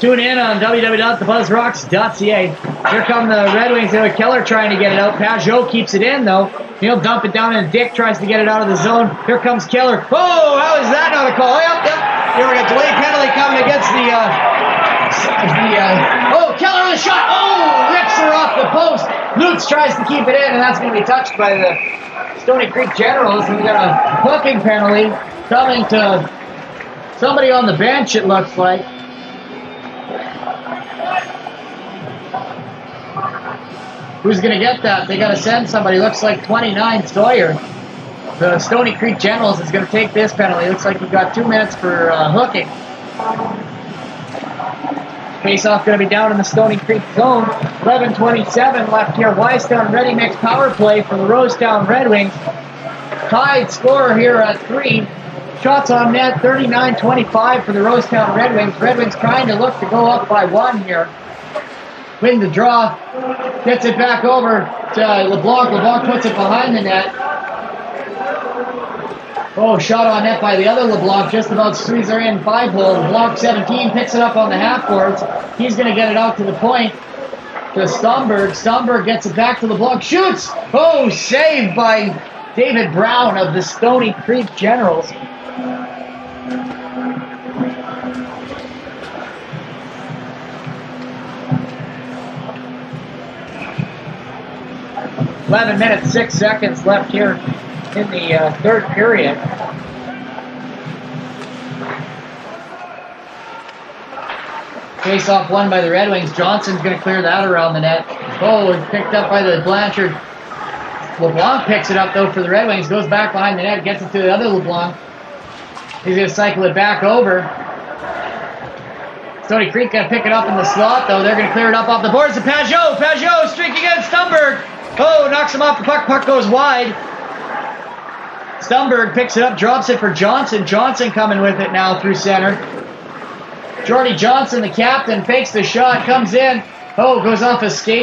Tune in on www.thebuzzrocks.ca. Here come the Red Wings. There with Keller trying to get it out. Pajot keeps it in, though. He'll dump it down, and Dick tries to get it out of the zone. Here comes Keller. Oh, how is that not a call? Yep. Here we got delayed penalty coming against oh, Keller with a shot. Oh, rips her off the post. Lutz tries to keep it in, and that's going to be touched by the Stony Creek Generals. And we got a hooking penalty coming to somebody on the bench, it looks like. Who's going to get that? They got to send somebody. Looks like 29, Sawyer. The Stony Creek Generals is going to take this penalty. Looks like we've got 2 minutes for hooking. Face-off going to be down in the Stony Creek zone. 11:27 left here. Wisetown ready mix power play for the Rosetown Red Wings. Tied score here at 3. Shots on net, 39-25 for the Rosetown Red Wings. Red Wings trying to look to go up by 1 here. Win the draw. Gets it back over to LeBlanc. LeBlanc puts it behind the net. Oh, shot on net by the other LeBlanc. Just about squeeze her in 5-hole. LeBlanc 17 picks it up on the half boards. He's going to get it out to the point to Stomberg. Stomberg gets it back to LeBlanc. Shoots! Oh, saved by David Brown of the Stony Creek Generals. $11 minutes, 6 seconds left here in the third period. Face-off won by the Red Wings. Johnson's going to clear that around the net. Oh, it's picked up by the Blanchard. LeBlanc picks it up, though, for the Red Wings. Goes back behind the net, gets it to the other LeBlanc. He's going to cycle it back over. Stony Creek going to pick it up in the slot, though. They're going to clear it up off the boards to Pajot. Pajot streaking against Stomberg. Oh, knocks him off the puck. Puck goes wide. Stomberg picks it up, drops it for Johnson. Johnson coming with it now through center. Jordy Johnson, the captain, fakes the shot, comes in. Oh, goes off his skate.